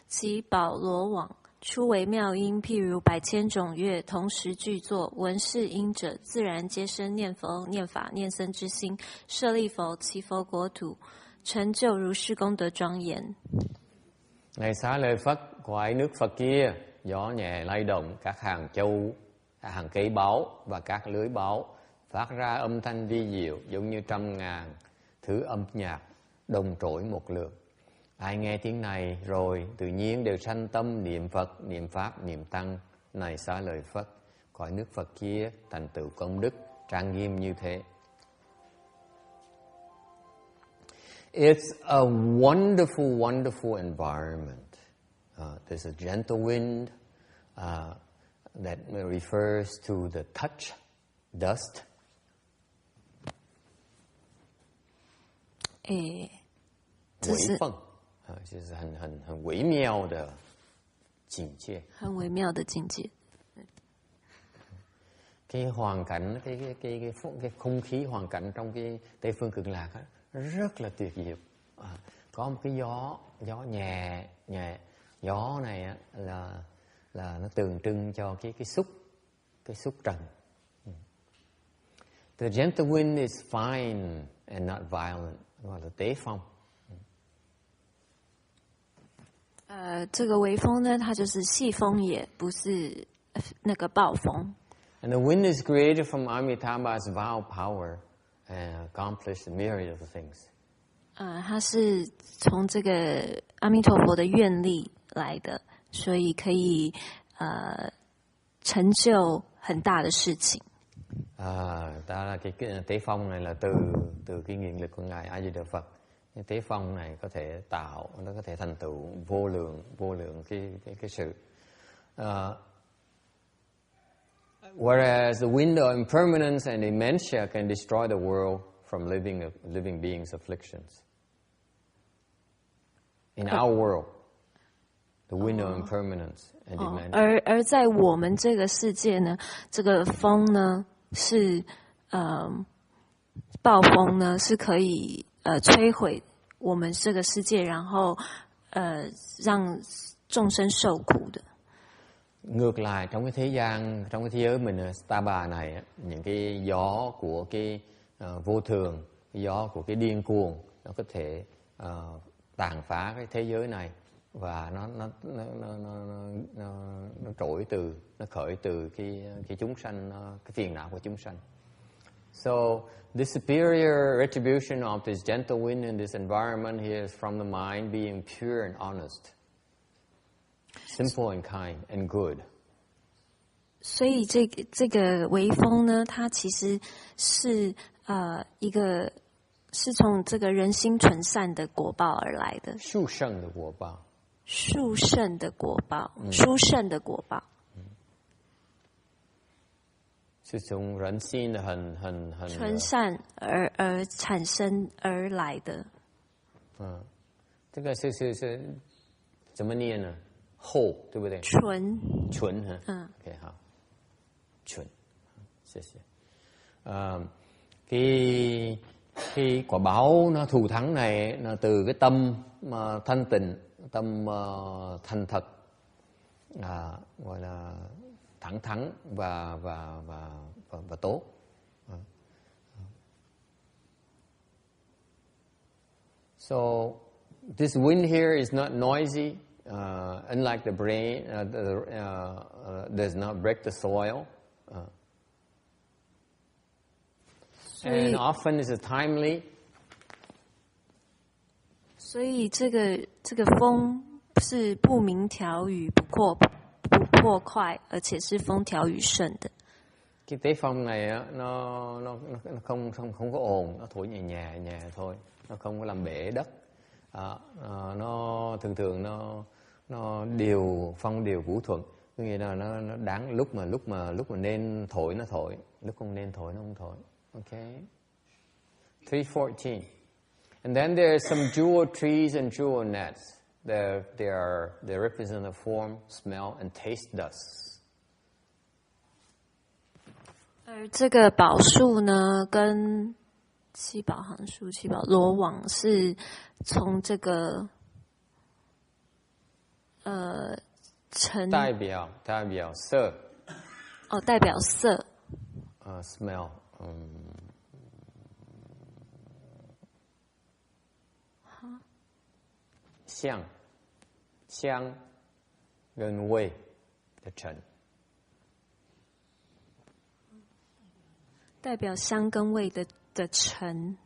其宝罗网，出为妙音，譬如百千种乐，同时具作。闻是音者，自然皆生念佛、念法、念僧之心。舍利弗，其佛国土，成就如是功德庄严。Này xá lợi Phất, cõi nước Phật kia, gió nhẹ lay động các hàng châu, hàng cây báu và các lưới báu, phát ra âm thanh vi diệu giống như trăm ngàn thứ âm nhạc đồng trỗi một lượt. Ai nghe tiếng này rồi tự nhiên đều sanh tâm niệm Phật, niệm Pháp, niệm Tăng. Này xá lợi Phất, cõi nước Phật kia thành tựu công đức trang nghiêm như thế. It's a wonderful, wonderful environment. There's a gentle wind that refers to the touch, dust. 微风，就是很微妙的境界。很微妙的境界。Cái hoàn cảnh, cái không khí hoàn cảnh trong cái Tây phương Cực Lạc đó, rất là tuyệt diệu. Có một cái gió nhẹ, gió này á, là nó tượng trưng cho cái xúc trần. The gentle wind is fine and not violent, gọi là tế phong. 这个微风呢，它就是细风，也不是那个暴风。And the wind is created from Amitabha's vow power and accomplished a myriad of things. 它是从这个阿弥陀佛的愿力来的，所以可以成就很大的事情。Ta là cái tế phong này là từ cái nguyện lực của ngài A Di Đà Phật. Cái tế phong này có thể nó có thể thành tựu vô lượng cái sự. Whereas the wind of impermanence and dementia can destroy the world from living beings' afflictions. In our world, the wind of impermanence and dimension. 而在我们这个世界呢，这个风呢是暴风呢是可以摧毁我们这个世界，然后让众生受苦的。Ngược lại trong cái thế gian, trong cái thế giới mình Staba này, những cái gió của cái vô thường, cái gió của cái điên cuồng nó có thể tàn phá cái thế giới này và nó trỗi từ, nó khởi từ cái chúng sanh, cái phiền não của chúng sanh. So the superior retribution of this gentle wind in this environment here is from the mind being pure and honest, simple and kind and good. 所以这个微风呢，它其实是一个是从这个人心纯善的果报而来的。殊胜的果报。殊胜的果报，殊胜的果报。是从人心的很纯善而产生而来的。这个是怎么念呢？厚，对不对？纯哈。OK 好，纯，谢谢。Cái quả báo nó thù thắng này là từ cái tâm thanh tịnh, tâm thành thật, gọi là thẳng thắn và tốt. So this wind here is not noisy, unlike the brain, does not break the soil. And often is timely. 所以这个风是不明条语、不破快，而且是风调雨顺的。Cái tế phong này á, nó không có ồn, nó thổi nhẹ thôi, nó không có làm bể đất. Nó thường nó phong điều vũ thuận, có nghĩa là nó đáng lúc mà nên thổi nó thổi, lúc không nên thổi nó không thổi. Okay. 3:14. And then there are some jewel trees and jewel nets. They represent the form, smell, and taste dust. 而这个宝树呢，跟七宝行树、七宝罗网是从这个代表色。代表色。smell. 香跟味的尘，代表香跟味的尘。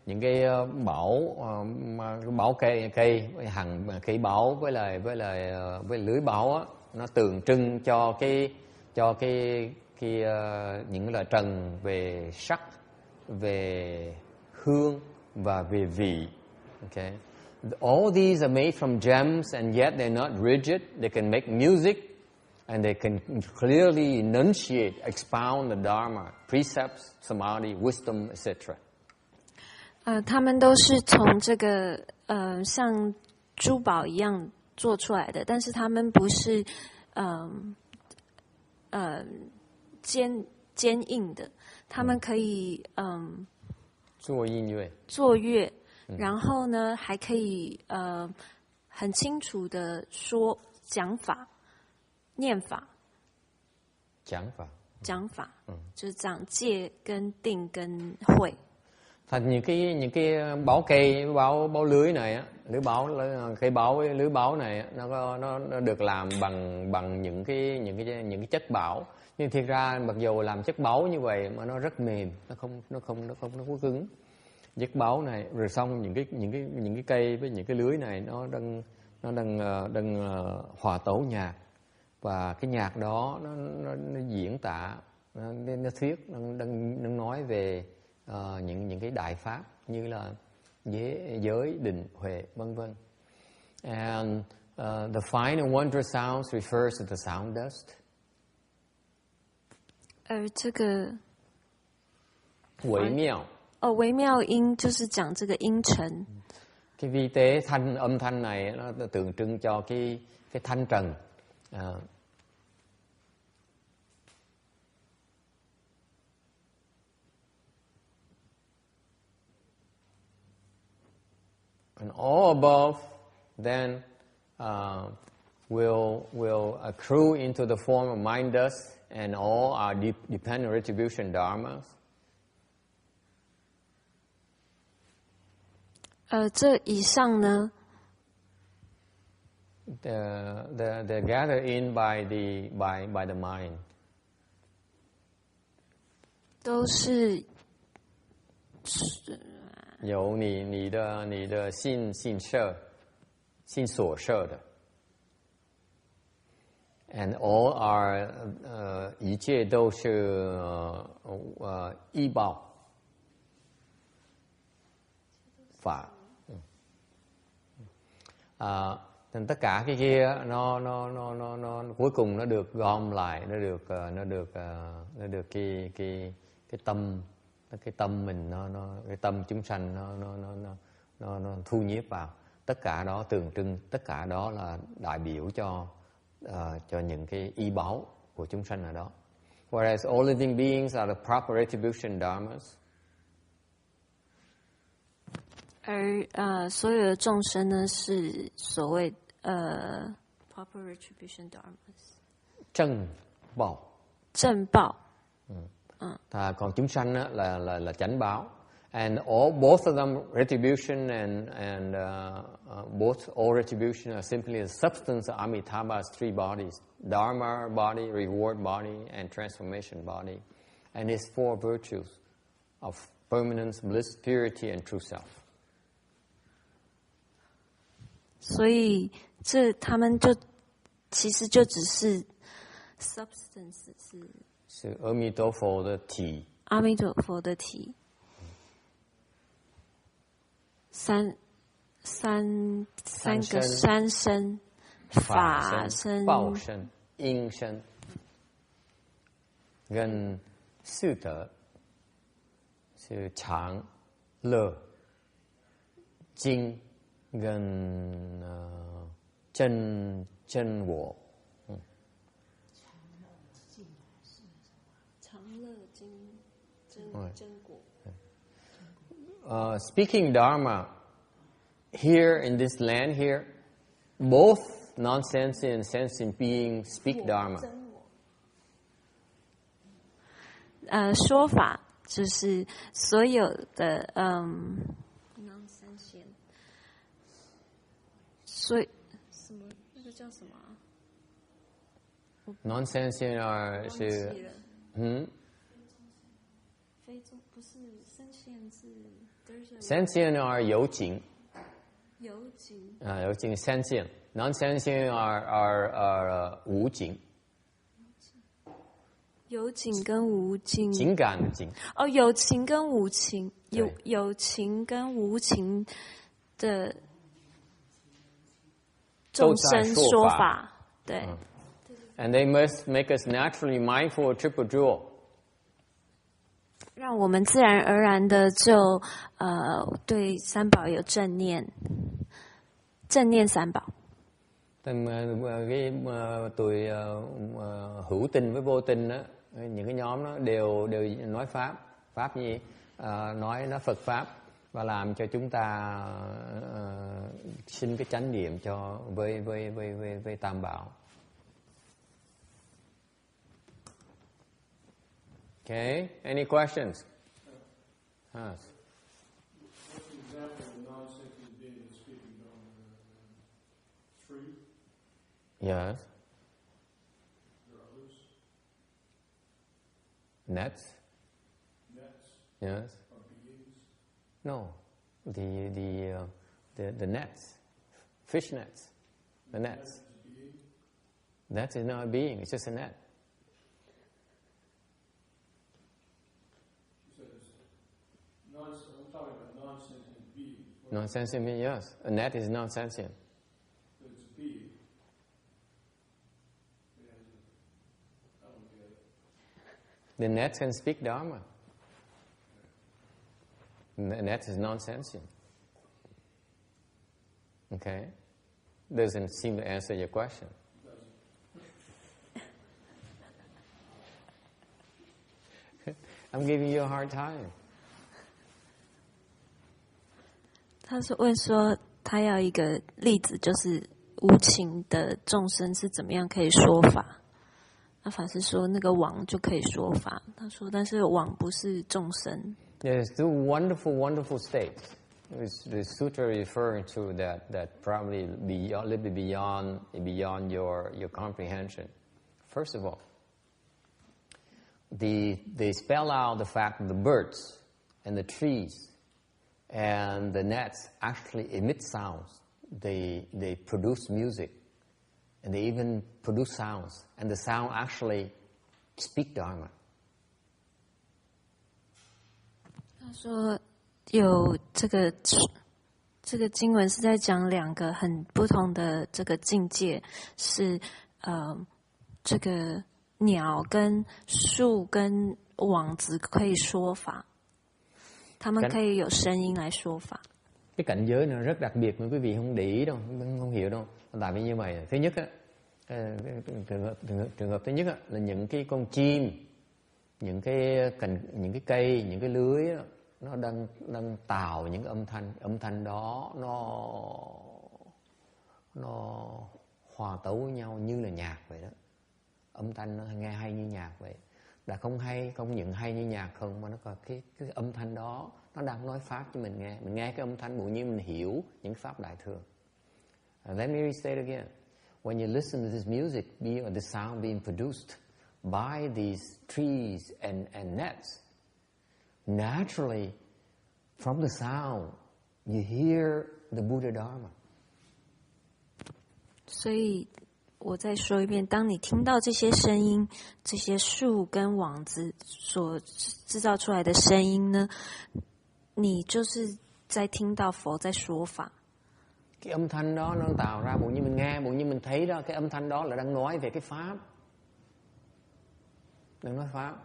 những cái báu cây hàng cây báu với lưới báu á, nó tượng trưng cho những loại trần về sắc, về hương và về vị. Okay. All these are made from gems and yet they're not rigid. They can make music and they can clearly enunciate, expound the Dharma, precepts, samadhi, wisdom, etc. 他们都是从这个像珠宝一样做出来的，但是他们不是坚硬的，他们可以做音乐。然后呢，还可以很清楚的说讲法、念法、讲法，就是讲戒跟定跟慧。Thành những cái báu cây, báu lưới này á, cây báu với lưới báu này nó được làm bằng những cái chất bảo. Nhưng thiệt ra mặc dù làm chất báu như vậy mà nó rất mềm, nó không có cứng. Chất báu này rồi xong những cái cây với những cái lưới này nó đang hòa tấu nhạc, và cái nhạc đó nó diễn tả, nó thuyết, đang nói về những cái đại pháp như là giới, định, huệ, vân vân. And the fine and wondrous sounds refers to the sound dust. 而这个微妙。微妙音就是讲这个音尘。Cái vi tế thanh, âm thanh này nó tượng trưng cho cái thanh trần. And all above then will accrue into the form of mind dust and all our dependent retribution dharmas. 这以上呢 they're gathered in by the mind. 都是由你的性所摄的 ，and all are 一切都是依报法。Tất cả cái kia nó cuối cùng nó được gom lại, nó được cái tâm mình, cái tâm chúng sanh nó thu nhiếp vào. Tất cả đó tượng trưng, tất cả đó là đại biểu cho những cái y báu của chúng sanh ở đó. Whereas all living beings are the proper retribution dharmas. 而所有的众生呢是所谓proper retribution dharmas. 正报. 正報. Còn chúng sanh là chánh báo. And both of them, retribution and both all retribution are simply the substance of Amitabha's three bodies: Dharma body, reward body, and transformation body, and his four virtues of permanence, bliss, purity, and true self. 所以他们就其实就只是 substance 是阿弥陀佛的体。阿弥陀佛的体。三个三身，法身、报身、因身，跟四德是常、乐、精跟真我。常乐精真果。Speaking Dharma, here in this land here, both non-sentient and sentient beings speak Dharma. 说法就是所有的non-sentient， 所以什么那个叫什么？Non-sentient 是非中不是sentient是。Sentient are 有情，有情有情 sentient， non-sentient are 无情。有情跟无情，情感的情。有情跟无情，有情跟无情的众生说法，对。And they must make us naturally mindful of triple jewel. 让我们自然而然的就对三宝有正念三宝。Tụi hữu tình với vô tình đó, những cái nhóm đó đều nói pháp gì, nói nó Phật pháp và làm cho chúng ta sinh cái chánh niệm cho với tam bảo. Okay, any questions? Yes. What's the example of a non-sentient being that's speaking Dharma? Tree? Yes. There are others? Nets? Yes. Are beings? No, the nets, fish nets, the nets. Net is not a being; it's just a net. I'm talking about non-sentient beings. Non-sentient being, yes. A net is non-sentient. But it's a being. I don't get it. The net can speak Dharma. The net is non-sentient. Okay? Doesn't seem to answer your question. I'm giving you a hard time. 他是问说，他要一个例子，就是无情的众生是怎么样可以说法。那法师说，那个网就可以说法。他说，但是网不是众生。There's two wonderful, wonderful states. The sutra referring to that probably a little bit beyond your comprehension. First of all, they spell out the fact that the birds and the trees and the gnats actually emit sounds. They produce music, and they even produce sounds, and the sound actually speak Dharma. 他说有这个经文是在讲两个很不同的这个境界，是这个鸟跟树跟网子可以说法，他们可以有声音来说法。Cái cảnh giới này rất đặc biệt mà quý vị không để ý đâu, không hiểu đâu. Tại vì như vậy, thứ nhất á, trường hợp thứ nhất á, là những cái con chim, những cái cây, những cái lưới đó, nó đang tạo những âm thanh đó nó hòa tấu với nhau như là nhạc vậy đó. Âm thanh nó nghe hay như nhạc vậy. Đã không những hay như nhạc không, mà nó còn cái âm thanh đó nó đang nói pháp cho mình nghe cái âm thanh bỗng nhiên mình hiểu những pháp đại thừa. Let me restate again. When you listen to this music, the sound being produced by these trees and nets, naturally, from the sound, you hear the Buddha Dharma. 所以我再说一遍，当你听到这些声音，这些树跟网子所制造出来的声音呢，你就是在听到佛在说法。Cái âm thanh đó nó tạo ra, bỗng nhiên mình nghe, bỗng nhiên mình thấy đó, cái âm thanh đó là đang nói về cái pháp. Đang nói pháp.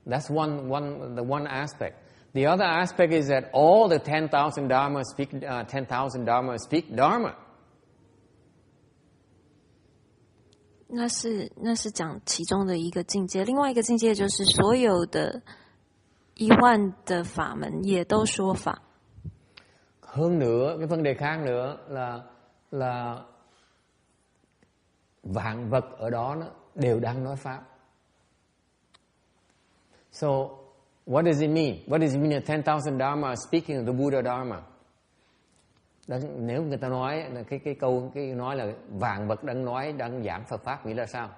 That's the one aspect. The other aspect is that all the 10,000 Dharma speak Dharma. 那是讲其中的一个境界，另外一个境界就是所有的10000的法门也都说法。Hơn nữa, cái vấn đề khác nữa là vạn vật ở đó đều đang nói pháp. So, what does it mean? What does it mean that 10,000 Dharma are speaking the Buddha Dharma? Đó, nếu người ta nói cái câu nói là vạn vật đang giảng Phật pháp, nghĩa là sao?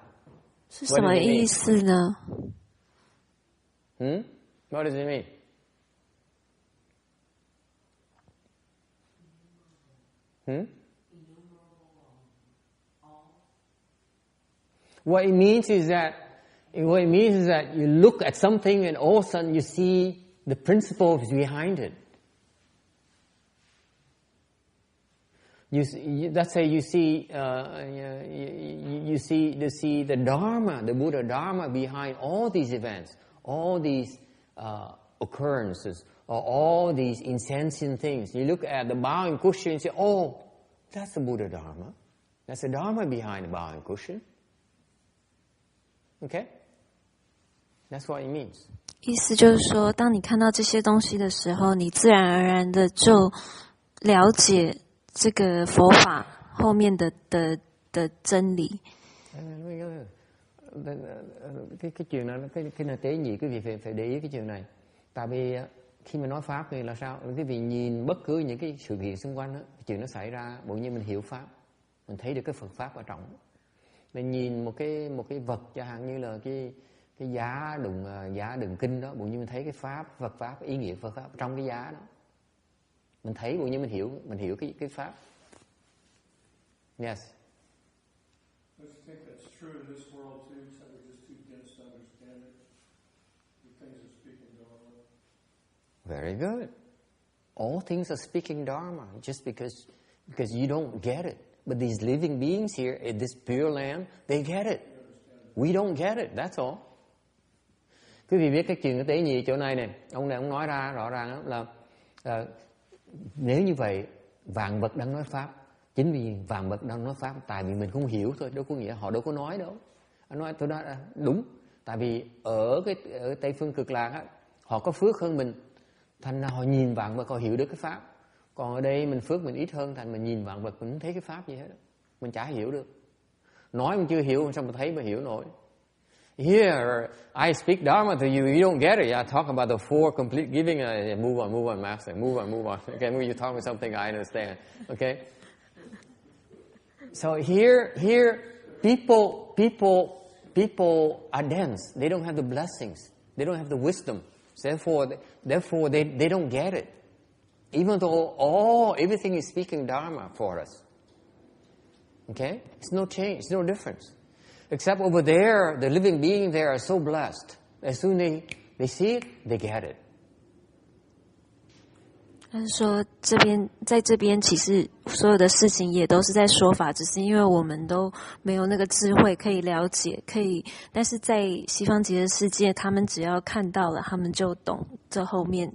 是什么意思呢？ What does it mean? What it means is that you look at something and all of a sudden you see the principles behind it. Let's say you see the Dharma, the Buddha Dharma behind all these events, all these occurrences, or all these insentient things. You look at the bowing cushion and say, oh, that's the Buddha Dharma. That's the Dharma behind the bowing cushion. Okay? That's what it means. 意思就是说，当你看到这些东西的时候，你自然而然的就了解这个佛法后面的真理。Cái chuyện này, cái này tế nhị, quý vị phải để ý cái chuyện này. Tại vì khi mà nói pháp thì là sao? Quý vị nhìn bất cứ những cái sự kiện xung quanh đó, chuyện nó xảy ra, bỗng nhiên mình hiểu pháp, mình thấy được cái Phật pháp ở trong. Mình nhìn một cái vật chẳng hạn như là cái giá đựng kinh đó, bỗng nhiên mình thấy cái pháp, Phật pháp, ý nghĩa Phật pháp trong cái giá đó. Mình thấy bỗng nhiên mình hiểu cái pháp. Yes. I think that's true in this world too, except we're just too dense to understand it. The things are speaking Dharma. Very good. All things are speaking Dharma, just because you don't get it. But these living beings here in this Pureland, they get it. We don't get it, that's all. Quý vị biết cái chuyện tế nhị chỗ này nè, ông này ông nói ra rõ ràng là nếu như vậy vạn vật đang nói pháp. Chính vì vạn vật đang nói pháp, tại vì mình không hiểu thôi, đâu có nghĩa họ đâu có nói đâu. Anh nói tôi nói đúng, tại vì ở Tây phương Cực Lạc á, họ có phước hơn mình, thành ra họ nhìn vạn vật họ hiểu được cái pháp. Còn ở đây mình phước mình ít hơn, thành mình nhìn vạn vật mình không thấy cái pháp gì hết, mình chả hiểu được. Nói mình chưa hiểu, sao mà thấy mà hiểu nổi. Here, I speak Dharma to you, you don't get it. I talk about the four complete giving. Move on, master. Move on. Okay, you talk about something I understand. Okay. So here, people are dense. They don't have the blessings. They don't have the wisdom. Therefore, they don't get it. Even though everything is speaking Dharma for us. Okay, it's no change, it's no difference. Except over there, the living beings there are so blessed. As soon as they see it, they get it. 他是说，在这边，其实所有的事情也都是在说法，只是因为我们都没有那个智慧可以了解，但是在西方极乐世界，他们只要看到了，他们就懂这后面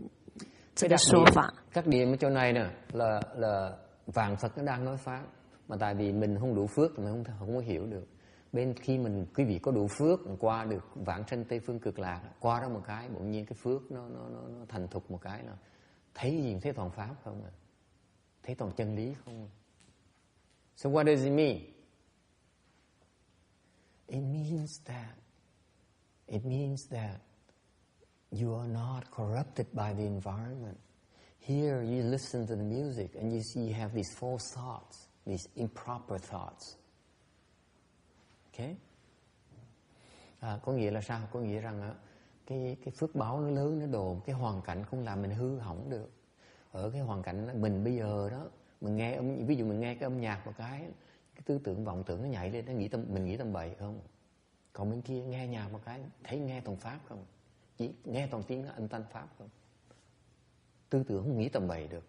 这个说法。Các điểm ở chỗ này nè là vạn Phật nó đang nói pháp, mà tại vì mình không đủ phước thì mình không có hiểu được. Bên khi quý vị có đủ phước, qua được vãng sanh Tây phương Cực Lạc, qua đó một cái, bỗng nhiên cái phước nó thành thục một cái là thấy gì, thấy toàn pháp không à, thấy toàn chân lý không à. So what does it mean? It means that you are not corrupted by the environment. Here you listen to the music and you see you have these false thoughts, these improper thoughts. Okay? Có nghĩa là sao? Có nghĩa rằng cái phước báo nó lớn, nó đồn, cái hoàn cảnh không làm mình hư hỏng được. Ở cái hoàn cảnh mình bây giờ đó, mình nghe ví dụ mình nghe cái âm nhạc một cái tư tưởng vọng tưởng nó nhảy lên, mình nghĩ tầm bậy không? Còn bên kia nghe nhạc một cái thấy nghe toàn pháp không? Chỉ nghe toàn tiếng âm thanh pháp không? Tư tưởng không nghĩ tầm bậy được.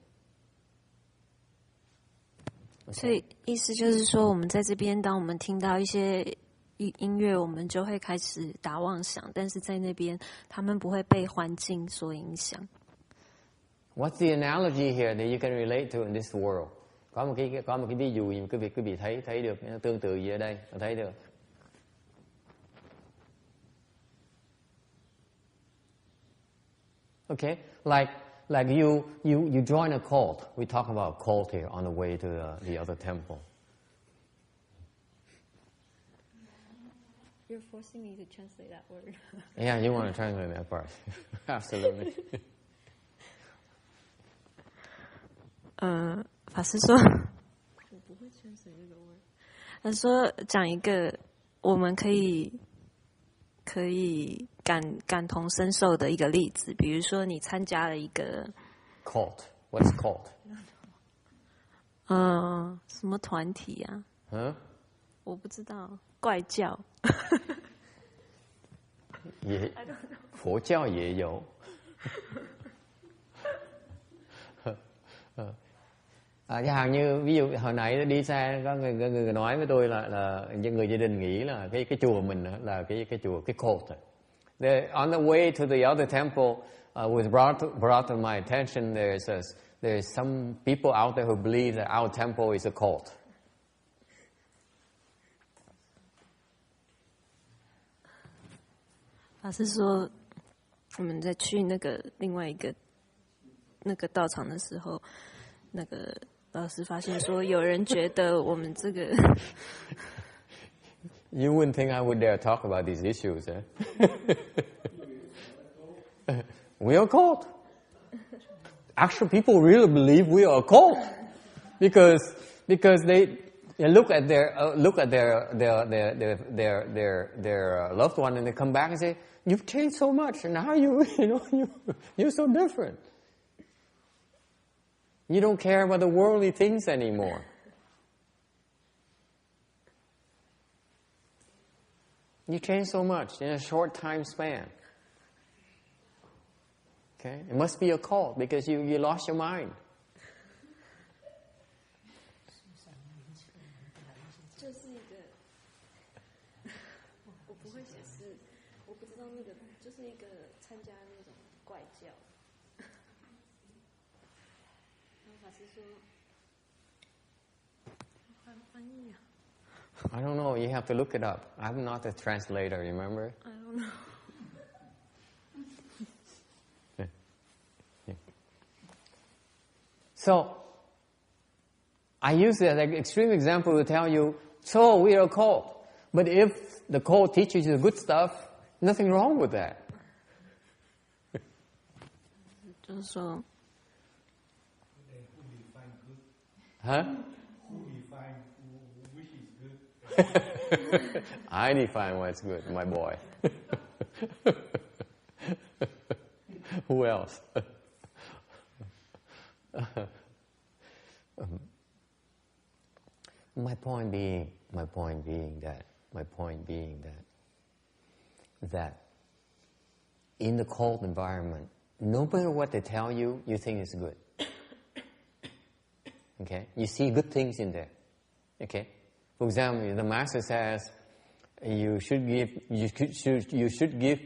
所以意思就是说，我们在这边，当我们听到一些音乐，我们就会开始打妄想，但是在那边，他们不会被环境所影响。What's the analogy here that you can relate to in this world? Có một cái ví dụ gì quý vị thấy được tương tự gì ở đây, thấy được? Okay, like you join a cult. We talk about a cult here on the way to the other temple. You're forcing me to translate that word. Yeah, you want to translate that part. Absolutely. 法师说，我不会translate这个 word。他说讲一个我们可以感同身受的一个例子，比如说你参加了一个 cult. What's cult? 什么团体啊？我不知道，怪教。佛教也有。Chẳng hạn như ví dụ hồi nãy đi xe có người nói với tôi là những người gia đình nghĩ là cái chùa mình là cái chùa, cái cult. On the way to the other temple, was brought to my attention. There's some people out there who believe that our temple is a cult. 法师说，我们在去另外一个道场的时候，老师发现说，有人觉得我们这个。You wouldn't think I would dare talk about these issues, eh? We are a cult. Actually, people really believe we are a cult because they look at their loved one and they come back and say, "You've changed so much, and now you're so different. You don't care about the worldly things anymore." You changed so much in a short time span. Okay, it must be a cult because you lost your mind. 就是一个，我不会解释，我不知道就是一个参加那种怪教。然后法师说， I don't know. You have to look it up. I'm not a translator, remember? I don't know. So, I use that extreme example to tell you, so we are a cult. But if the cult teaches you the good stuff, nothing wrong with that. 就是说 Huh? Who define which is good? I define what's good, my boy. Who else? My point being that in the cult environment, no matter what they tell you, you think it's good. Okay, you see good things in there. Okay, for example, the master says, you should give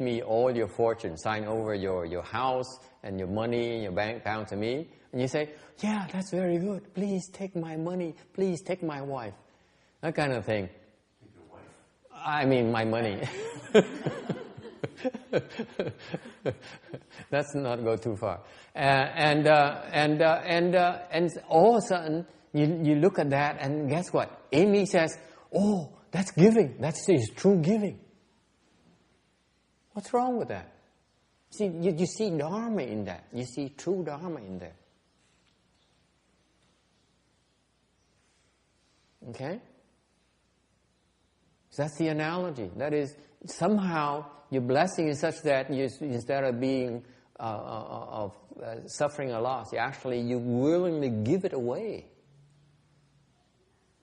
me all your fortune, sign over your house and your money and your bank account to me. And you say, yeah, that's very good. Please take my money. Please take my wife. That kind of thing. Take your wife? I mean, my money. Let's not go too far. And all of a sudden, you look at that, and guess what? Amy says, oh, that's giving. That is true giving. What's wrong with that? See, you see Dharma in that. You see true Dharma in there. Okay? So that's the analogy. That is, somehow your blessing is such that you, instead of being suffering a loss, you willingly give it away.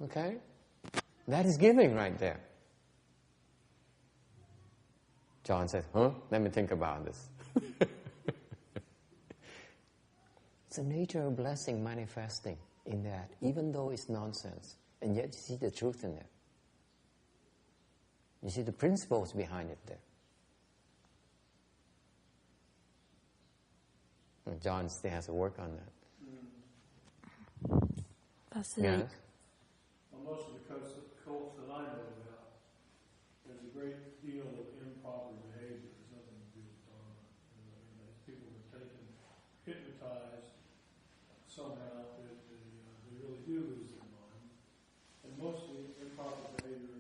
Okay? That is giving right there. John says, huh? Let me think about this. It's the nature of blessing manifesting in that, even though it's nonsense. And yet you see the truth in there. You see the principles behind it there. And John still has to work on that. Yes? Well, most of the cults that I know about, there's a great deal of improper behavior. There's nothing to do with Dharma. People are taken, hypnotized somehow that they really do lose their mind. And mostly improper behavior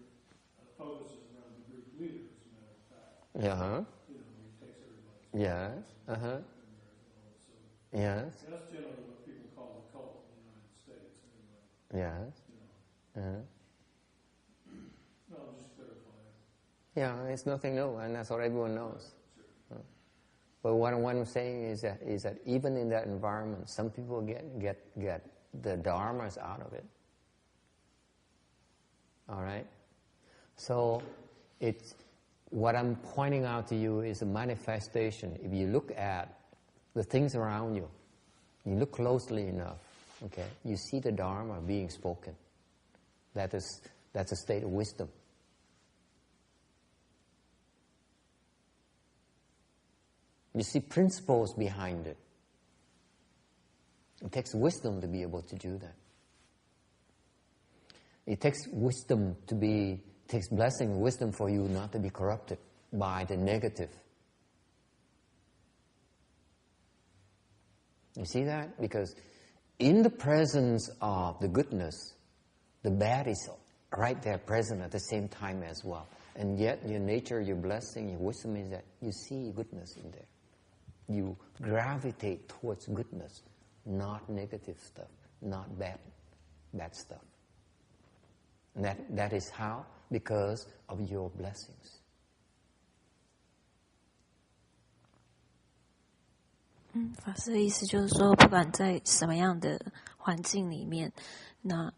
focuses around the group leader, as a matter of fact. Yeah. He takes everybody's Yes. Uh-huh. Yes. That's generally what people call a cult in the United States. Anyway. Yes. Uh-huh. No, I'm just clarifying. Yeah, it's nothing new, and that's what everyone knows. Sure. But what I'm saying is that even in that environment, some people get the dharmas out of it. All right. So it's what I'm pointing out to you is a manifestation. If you look at the things around you, you look closely enough, okay, you see the Dharma being spoken. That's a state of wisdom. You see principles behind it. It takes wisdom to be able to do that. It takes wisdom takes blessing and wisdom for you not to be corrupted by the negative. You see that? Because in the presence of the goodness, the bad is right there present at the same time as well. And yet your nature, your blessing, your wisdom is that you see goodness in there. You gravitate towards goodness, not negative stuff, not bad stuff. And that is how? Because of your blessings. 法师的意思就是说，不管在什么样的环境里面，那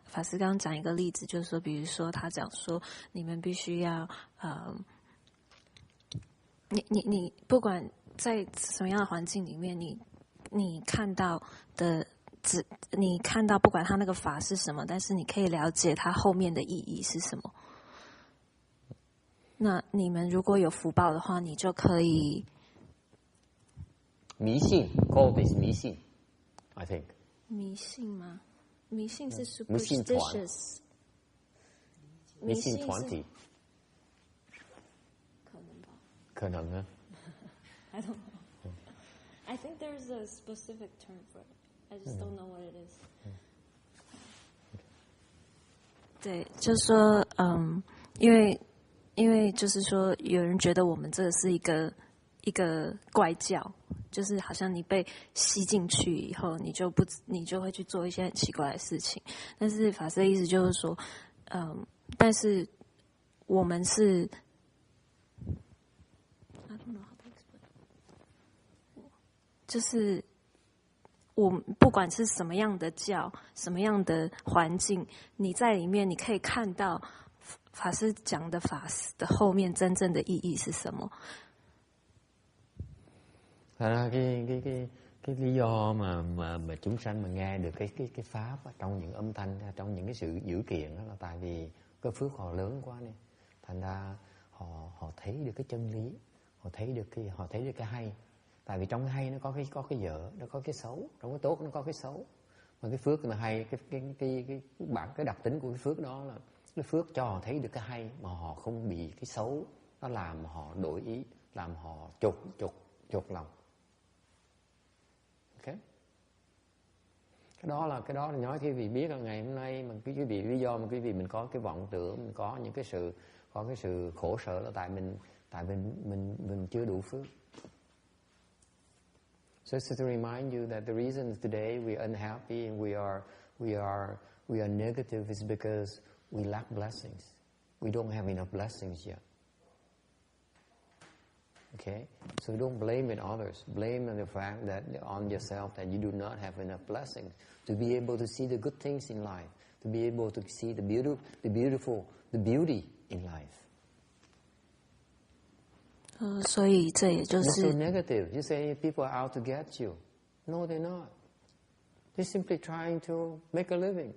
法师刚刚讲一个例子，就是说，比如说他讲说，你们必须要你不管在什么样的环境里面，你看到的你看到不管他那个法是什么，但是你可以了解它后面的意义是什么。那你们如果有福报的话，你就可以。迷信 called is 迷信 I think. 迷信吗？迷信是 superstitious， 迷信团体，可能吧？可能啊。I don't know. I think there's a specific term for it. I just don't know what it is. 对，就是说，因为就是说，有人觉得我们这个是一个怪教，就是好像你被吸进去以后，你就会去做一些很奇怪的事情。但是法师的意思就是说，但是我们是 I don't know how to explain， 就是我们不管是什么样的教，什么样的环境，你在里面你可以看到法师讲的法的后面真正的意义是什么。Thật ra cái lý do mà chúng sanh mà nghe được cái pháp trong những âm thanh, trong những cái sự dữ kiện đó là tại vì cái phước họ lớn quá này. Thành ra họ thấy được cái chân lý, họ thấy được cái hay. Tại vì trong cái hay nó có cái dở, nó có cái xấu, trong cái tốt nó có cái xấu. Mà cái phước là hay, cái đặc tính của cái phước đó là cái phước cho họ thấy được cái hay mà họ không bị cái xấu nó làm họ đổi ý, làm họ chột lòng. Okay. Cái đó là nói quý vị biết là ngày hôm nay mà quý vị lý do mà quý vị mình có cái vọng tưởng, mình có những cái sự khổ sở là tại mình chưa đủ phước. So just to remind you that the reason today we are unhappy and we are negative is because we lack blessings. We don't have enough blessings yet. Okay, so don't blame it on others. Blame on the fact that on yourself that you do not have enough blessings to be able to see the good things in life, to be able to see the beautiful, the beauty in life. 所以这也就 You're 是 so negative. You say people are out to get you. No, they're not. They're simply trying to make a living.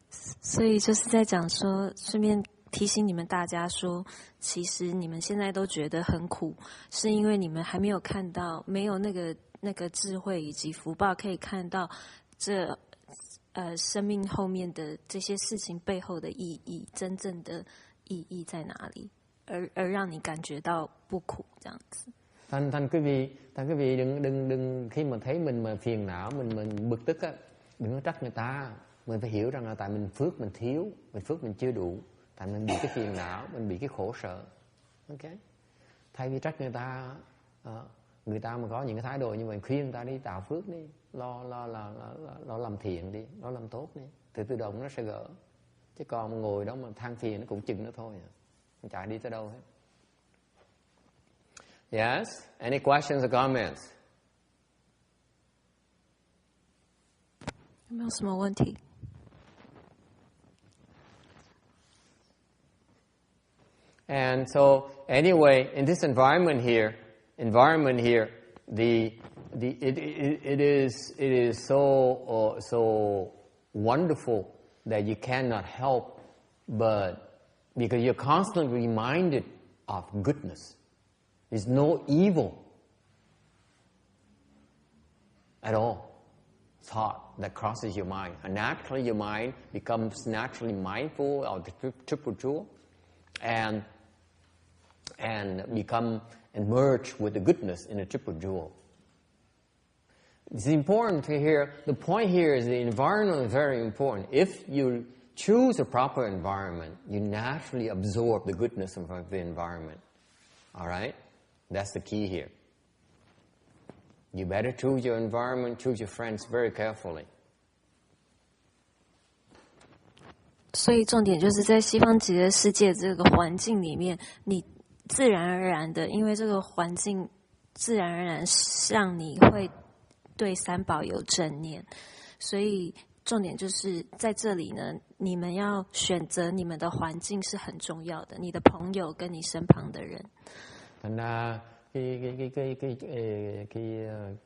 所以就是在讲说，顺便提醒你们大家说，其实你们现在都觉得很苦，是因为你们还没有看到，没有那个智慧以及福报，可以看到这生命后面的这些事情背后的意义，真正的意义在哪里，而让你感觉到不苦这样子。Thành quý vị đừng khi mà thấy mình mà phiền não, mình bực tức á, đừng có trách người ta. Mình phải hiểu rằng là tại mình phước mình thiếu, phước mình chưa đủ, tại mình bị cái phiền não, mình bị cái khổ sở. Ok. Thay vì trách người ta mà có những cái thái độ như vậy, khuyên người ta đi tạo phước đi, lo làm thiện đi, lo làm tốt đi, thì tự động nó sẽ gỡ. Chứ còn ngồi đó mà than phiền nó cũng chừng nó thôi à. Không chạy đi tới đâu hết. Yes? Any questions or comments? 有没有什么问题？ And so anyway, in this environment here, it is so wonderful that you cannot help but because you're constantly reminded of goodness. There's no evil at all thought that crosses your mind. And naturally your mind becomes naturally mindful of the triple jewel and become and merge with the goodness in the triple jewel. It's important to hear, the point here is the environment is very important. If you choose a proper environment, you naturally absorb the goodness of the environment. Alright? That's the key here. You better choose your environment, choose your friends very carefully. 所以重点就是在西方极乐世界这个环境里面，你自然而然的，因为这个环境自然而然让你会对三宝有正念，所以重点就是在这里呢，你们要选择你们的环境是很重要的，你的朋友跟你身旁的人。Thành ra cái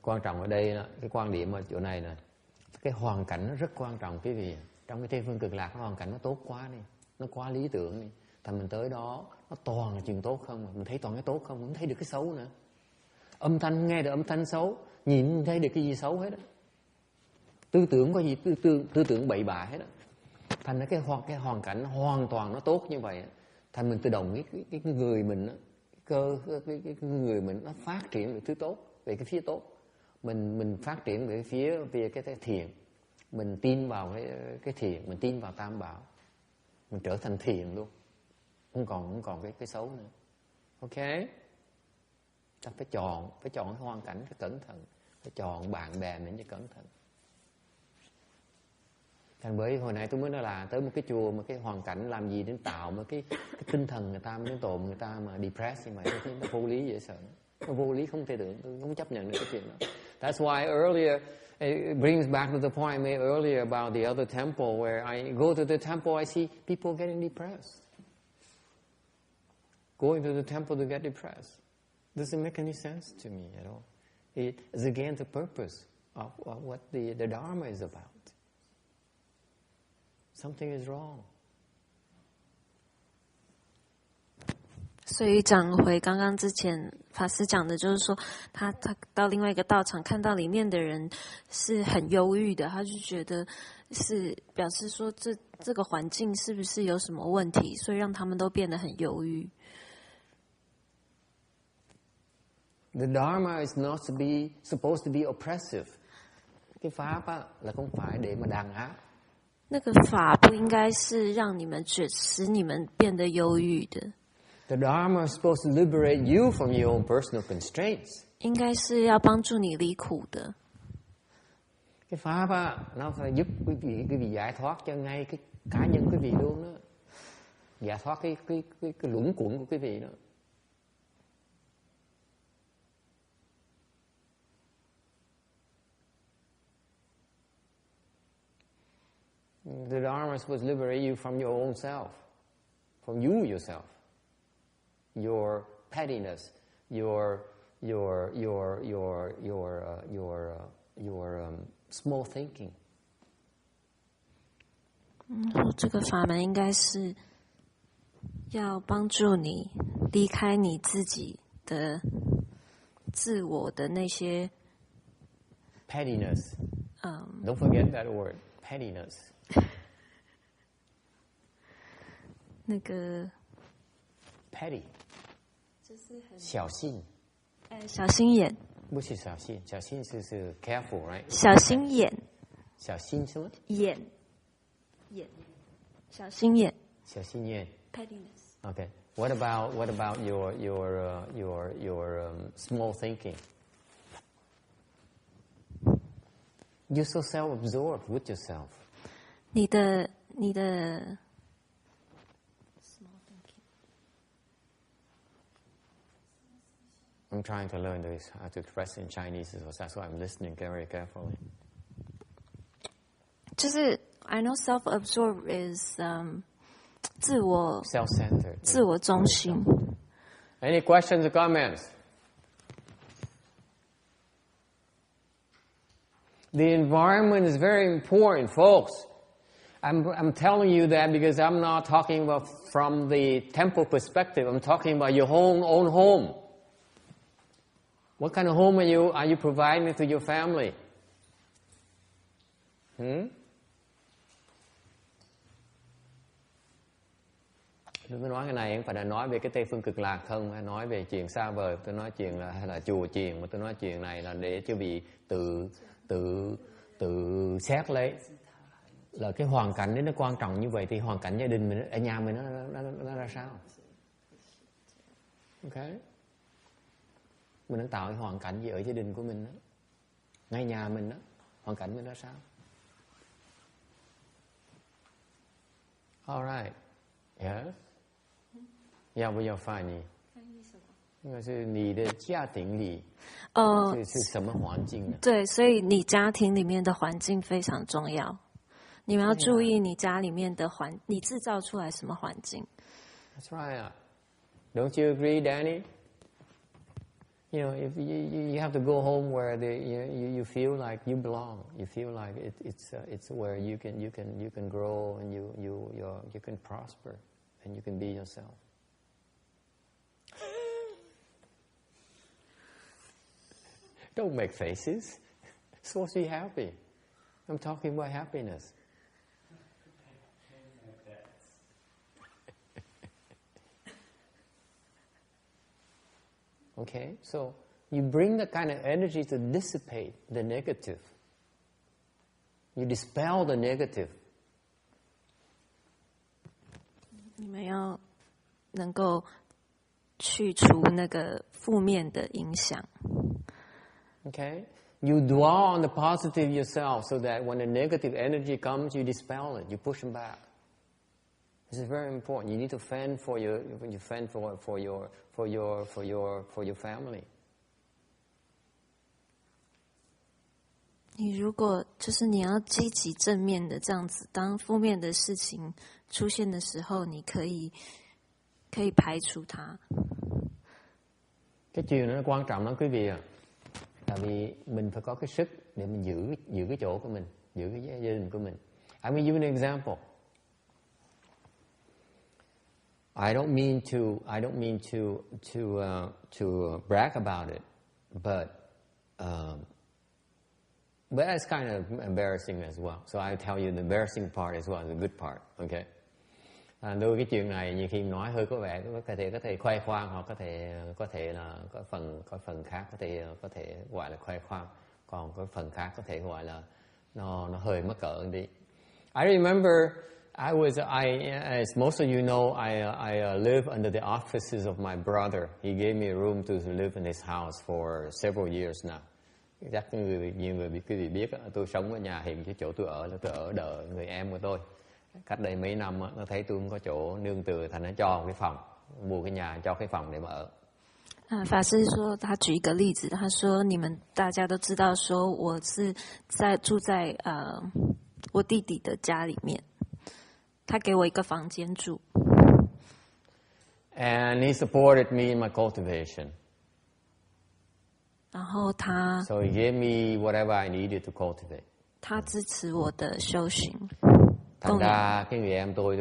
quan trọng ở đây là cái quan điểm ở chỗ này là cái hoàn cảnh nó rất quan trọng quý vị. Trong cái Tây phương cực lạc, cái hoàn cảnh nó tốt quá đi, nó quá lý tưởng đi. Thành mình tới đó nó toàn là chuyện tốt không, mình thấy toàn cái tốt không, mình thấy được cái xấu nữa. Âm thanh nghe được âm thanh xấu nhìn thấy được cái gì xấu hết á. Tư tưởng có gì tư tưởng bậy bạ hết á. Thành ra cái hoàn cảnh hoàn toàn nó tốt như vậy á. Thành mình tự động cái người mình á, cái người mình nó phát triển về thứ tốt, về cái phía tốt. Mình phát triển về cái thiện. Mình tin vào cái thiện, mình tin vào tam bảo. Mình trở thành thiện luôn. Không còn cái xấu nữa. Ok? Ta phải chọn cái hoàn cảnh phải cẩn thận. Phải chọn bạn bè mình cho cẩn thận. Thành bởi hồi nãy tôi mới nói là tới một cái chùa mà cái hoàn cảnh làm gì đến tạo mà cái tinh thần người ta, đến tồn người ta mà depressed như vậy, thì nó vô lý dễ sợ. Nó vô lý không thể tưởng, tôi không chấp nhận được cái chuyện đó. That's why earlier, it brings back to the point I made earlier about the other temple, where I go to the temple, I see people getting depressed. Going to the temple to get depressed. Doesn't make any sense to me at all. It is against the purpose of what the Dharma is about. Something is wrong. 所以讲回刚刚之前法师讲的，就是说他到另外一个道场看到里面的人是很忧郁的，他就觉得是表示说这个环境是不是有什么问题，所以让他们都变得很忧郁。The Dharma is not supposed to be oppressive. Cái pháp á, là không phải để mà đàn áp. 那个法不应该是让你们使你们变得忧郁的。The Dharma is supposed to liberate you from your own personal constraints. 应该是要帮助你离苦的。Cái pháp á, nó phải giúp quý vị giải thoát cho ngay cái cá nhân quý vị luôn đó. Giải thoát cái luẩn quẩn của quý vị đó. The Dharma is supposed to liberate you from your own self, from you yourself, your pettiness, your small thinking. 这个法门应该是要帮助你离开你自己的自我的那些 pettiness. Don't forget that word, pettiness. 那个 petty 就是很小心，小心眼，不是小心，小心是 careful, right? 小心眼，小心什么？眼，小心眼，小心眼。pettiness. Okay. What about your small thinking? You're so self-absorbed with yourself. 你的 I'm trying to learn this, how to express in Chinese, so that's why I'm listening very carefully. 就是 I know self-absorbed is 自我 self-centered. 自我中心。Any questions or comments? The environment is very important, folks. I'm telling you that because I'm not talking about from the temple perspective. I'm talking about your own home. What kind of home are you providing to your family? Tôi nói cái này không phải là nói về cái Tây Phương Cực Lạc không, hay nói về chuyện xa vời. Tôi nói chuyện là hay là chùa chiền, mà tôi nói chuyện này là để cho vị tự xét lấy là cái hoàn cảnh đấy nó quan trọng như vậy thì hoàn cảnh gia đình mình ở nhà mình nó ra sao? Ok, mình đang tạo cái hoàn cảnh gì ở gia đình của mình đó, ngay nhà mình đó, hoàn cảnh mình ra sao? Alright, yes. 要不要翻译？应该是你的家庭里是什么环境呢？对，所以你家庭里面的环境非常重要。你们要注意你家里面的你制造出来什么环境。That's right. Don't you agree, Danny? You know, if you have to go home where you feel like you belong. You feel like it's where you can grow and you can prosper and you can be yourself. Don't make faces. It's supposed to be happy. I'm talking about happiness. Okay, so you bring the kind of energy to dissipate the negative. You dispel the negative. 你们要能够去除那个负面的影响。Okay, you dwell on the positive yourself, so that when the negative energy comes, you dispel it. You push them back. This is very important. You need to fend for your family. 你如果就是你要积极正面的这样子，当负面的事情出现的时候，你可以排除它。Cái chuyện đó nó quan trọng lắm quý vị ạ. Tại vì mình phải có cái sức để mình giữ cái chỗ của mình, giữ cái gia đình của mình. I will give an example. I don't mean to brag about it, but that's kind of embarrassing as well. So I'll tell you the embarrassing part as well as the good part. Okay. Đôi cái chuyện này nhiều khi nói hơi có vẻ có thể khoe khoang, hoặc có thể là có phần khác có thể gọi là khoe khoang, còn có phần khác có thể gọi là nó hơi mắc cỡ đi. I remember as most of you know, I live under the auspices of my brother. He gave me a room to live in his house for several years now. Chắc nhiều người quý vị biết, tôi sống ở nhà hiện cái chỗ tôi ở là tôi ở đợi người em của tôi. Cách đây mấy năm nó thấy tôi không có chỗ nương tựa, thành nó cho một cái phòng, mua cái nhà cho cái phòng để mà ở. 法师说，他举一个例子，他说你们大家都知道，说我是住在我弟弟的家里面，他给我一个房间住。And he supported me in my cultivation. 然后他 So he gave me whatever I needed to cultivate. 他支持我的修行。 Thành ra cái người em tôi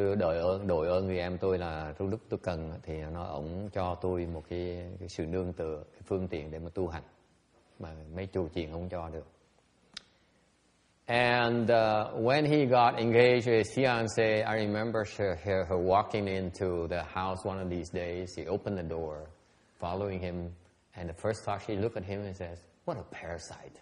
đội ơn người em tôi là lúc tôi cần thì ổng cho tôi một cái sự nương tựa, cái phương tiện để mà tu hành mà mấy chùa chiền không cho được. And when he got engaged with his fiancée, I remember her walking into the house one of these days. She opened the door, following him, and the first thought she looked at him and says, "What a parasite."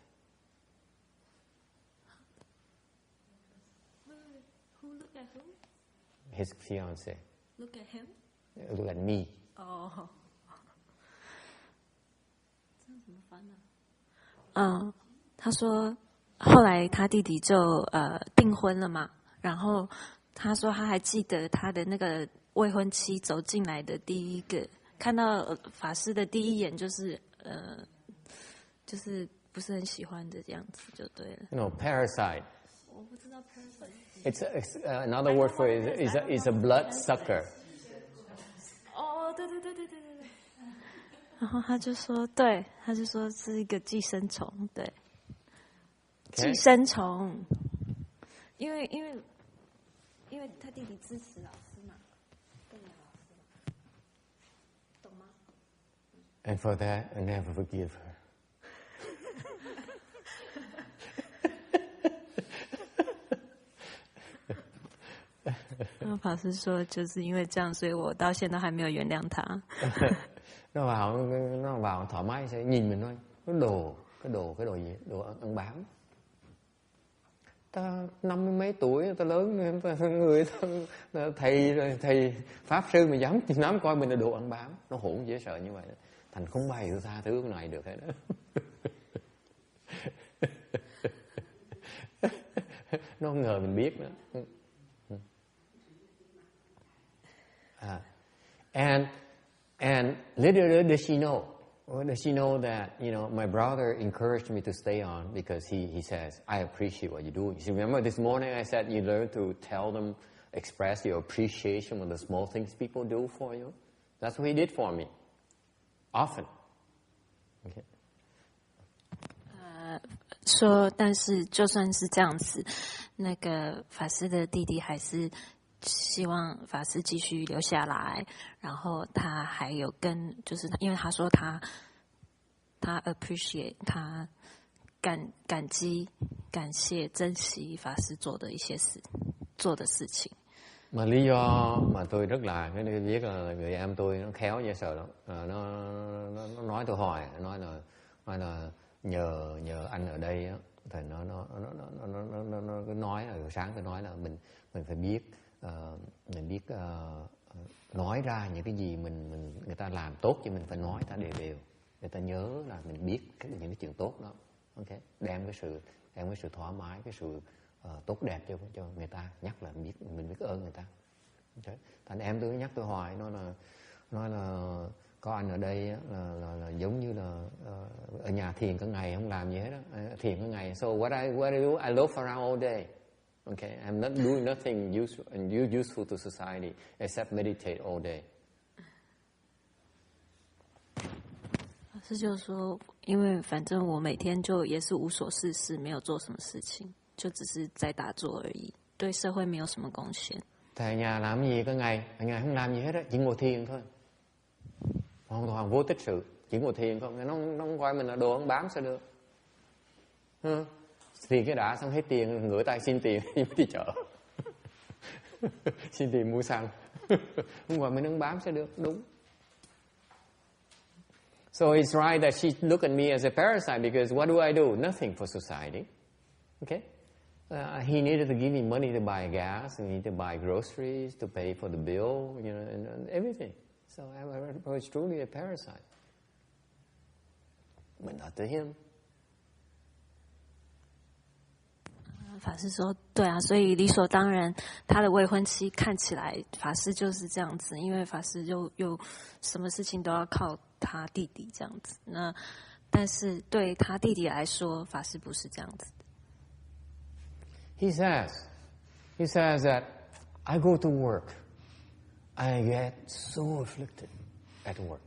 His fiancée. Look at him. Look at me. 哦，这怎么翻呢？他说后来他弟弟就订婚了嘛，然后他说他还记得他的那个未婚妻走进来的第一个，看到法师的第一眼就是不是很喜欢的样子，就对了。No, parasite. 我不知道 parasite。It's another word for it is a blood sucker. 哦，对。然后他就说，对，他就说是一个寄生虫，对， Okay. 寄生虫，因为他弟弟支持老师嘛，跟着老师嘛，懂吗？ And for that, I never forgive her. 然后法师说，就是因为这样，所以我到现在还没有原谅他。Nó vào thoải mái sẽ nhìn mình thôi, cái đồ gì, đồ ăn bám. Ta 50 mấy tuổi, ta lớn người ta thầy pháp sư mà dám coi mình là đồ ăn bám, nó hỗn dễ sợ như vậy đó. Thành không bao giờ tha thứ cái này được hết đó. Nó không ngờ mình biết nữa. And little does she know. Does she know that, my brother encouraged me to stay on because he says, I appreciate what you do. You remember this morning I said you learn to tell them, express your appreciation for the small things people do for you? That's what he did for me. Often. Okay. 说，但是就算是这样子，那个法师的弟弟还是希望法师继续留下来，然后他还有就是因为他说他他 appreciate 他感激感谢珍惜法師做的一些做的事情。Mà lý do mà tôi rất là cái biết là người em tôi nó khéo dễ sợ lắm, nó nói tôi hỏi, nói là nhờ anh ở đây á, thì nó cứ nói là sáng tôi nói là mình phải biết nói ra những cái gì người ta làm tốt cho mình phải nói ta đều người ta nhớ là mình biết những cái chuyện tốt đó. Ok, đem cái sự thoải mái, cái sự tốt đẹp cho người ta, nhắc là mình biết ơn người ta. Okay. Thành em tôi nhắc tôi hoài, nói là có anh ở đây là giống như là ở nhà thiền cả ngày không làm gì hết á, thiền cả ngày. So what I do, I loaf around all day. Okay, I'm not doing nothing useful to society except meditate all day. 是就是说，因为反正我每天就也是无所事事，没有做什么事情，就只是在打坐而已，对社会没有什么贡献。Thầy nhà làm gì cả ngày? Ngày không làm gì hết á, chỉ ngồi thiền thôi. Hoàn toàn vô tích sự, chỉ ngồi thiền thôi. Nó không coi mình là đồ ăn bám sao được? Thiền cái đã xong hết tiền, ngửa tay xin tiền đi chợ. Xin tiền mua xăng. Không coi mình ăn bám sao được? Đúng. So it's right that she look at me as a parasite because what do I do? Nothing for society. Okay? He needed to give me money to buy gas, he needed to buy groceries, to pay for the bill, and everything. So I was truly a parasite. But not to him. 法师说：“对啊，所以理所当然，他的未婚妻看起来法师就是这样子，因为法师又什么事情都要靠他弟弟这样子。那但是对他弟弟来说，法师不是这样子。” He says that I go to work, I get so afflicted at work.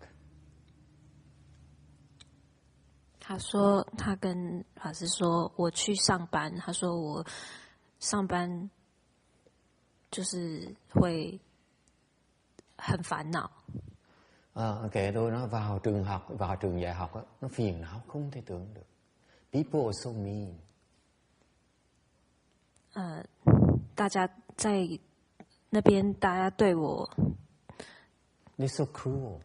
他说他跟法师说，我去上班，他说我上班就是会很烦恼。Kể tôi nó vào trường dạy học á, nó phiền não không thể tưởng được. People are so mean. 大家在那边，大家对我 They're so cruel.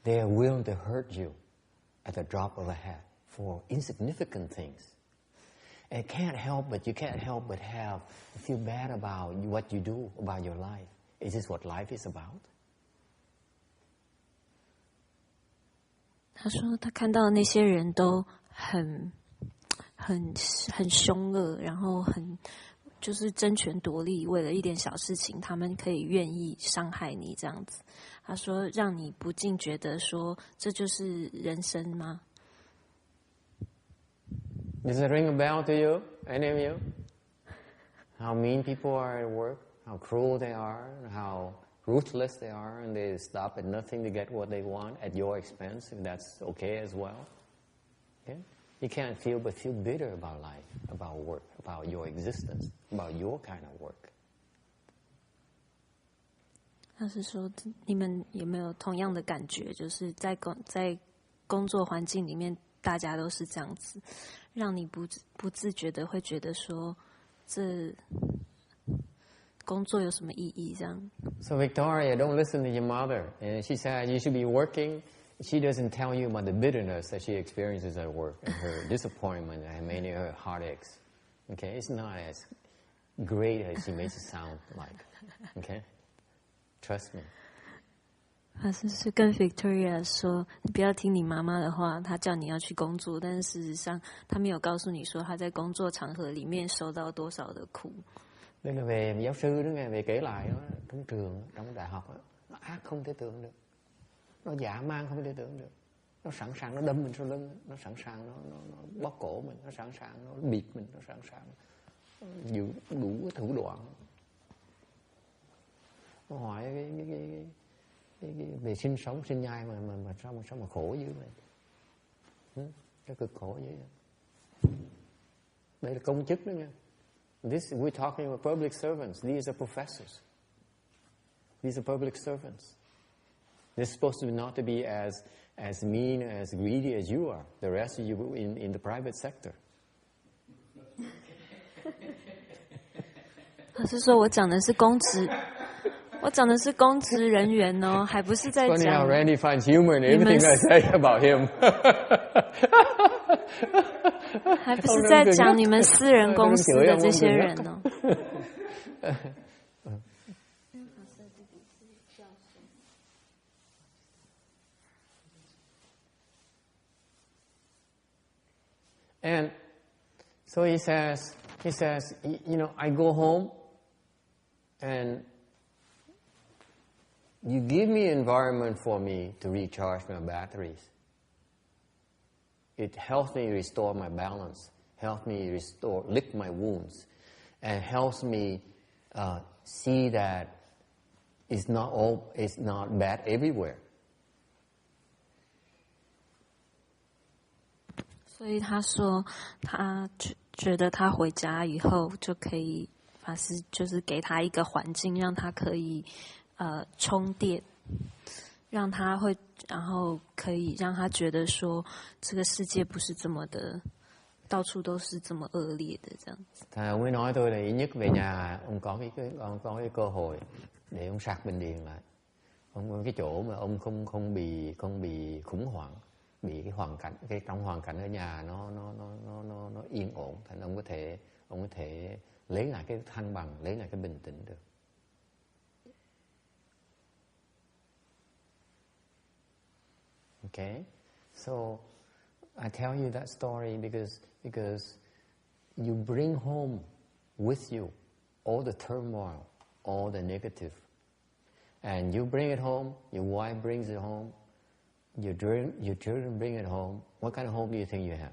They are willing to hurt you at the drop of a hat for insignificant things. And you can't help but feel bad about what you do, about your life. Is this what life is about? 他说他看到那些人都很凶恶，然后就是争权夺利，为了一点小事情，他们可以愿意伤害你这样子。他说让你不禁觉得说这就是人生吗？ Does it ring a bell to you? Any of you? How mean people are at work, how cruel they are, how ruthless they are, and they stop at nothing to get what they want at your expense, if that's okay as well. Okay? You can't feel bitter about life, about work, about your existence, about your kind of work. 他是说你们有没有同样的感觉，就是在工作环境里面大家都是这样子，让你不自觉的会觉得说这工作有什么意义这样。 So Victoria, don't listen to your mother. And she said you should be working. She doesn't tell you about the bitterness that she experiences at work and her disappointment and many of her heartaches. Okay, it's not as great as she makes it sound like. Okay, trust me. 法师是跟 Victoria 说，你不要听你媽媽的話，她叫你要去工作，但是事實上，她沒有告訴你說她在工作場合裡面受到多少的苦。 Đây là về giáo sư đó nghe, về kể lại đó, trong trường, trong đại học đó, nó ác không thể tưởng được, nó dã man không thể tưởng được, nó sẵn sàng nó đâm mình sau lưng, nó sẵn sàng nó bóp cổ mình, nó sẵn sàng nó bịt mình, nó sẵn sàng dùng đủ thủ đoạn. Nó hỏi cái về sinh sống sinh nhai mà sao mà khổ dữ vậy, cái cực khổ dữ vậy. Đây là công chức đó nha. We're talking about public servants. These are professors. These are public servants. They're supposed to not to be as mean, as greedy as you are. The rest of you in the private sector. 老师说我讲的是公职，我讲的是公职人员哦，还不是在讲。Funny how Randy finds humor in everything I say about him. 还不是在讲你们私人公司的这些人哦。And so he says, you know, I go home and you give me an environment for me to recharge my batteries. It helps me restore my balance, helps me lick my wounds, and helps me see that it's not bad everywhere. 所以他说，他觉得他回家以后就可以，法师就是给他一个环境，让他可以充电，让他会，然后可以让他觉得说，这个世界不是这么的，到处都是这么恶劣的这样子。Ông mới nói tôi là ít nhất về nhà ông có cái cơ hội để ông sạc bình điện lại, ông có cái chỗ mà ông không bị khủng hoảng. Bị trong hoàn cảnh ở nhà nó yên ổn, thành ông có thể lấy lại cái thăng bằng, lấy lại cái bình tĩnh được. Okay, so I tell you that story because you bring home with you all the turmoil, all the negative, and you bring it home. Your wife brings it home. Your children bring it home. What kind of home do you think you have?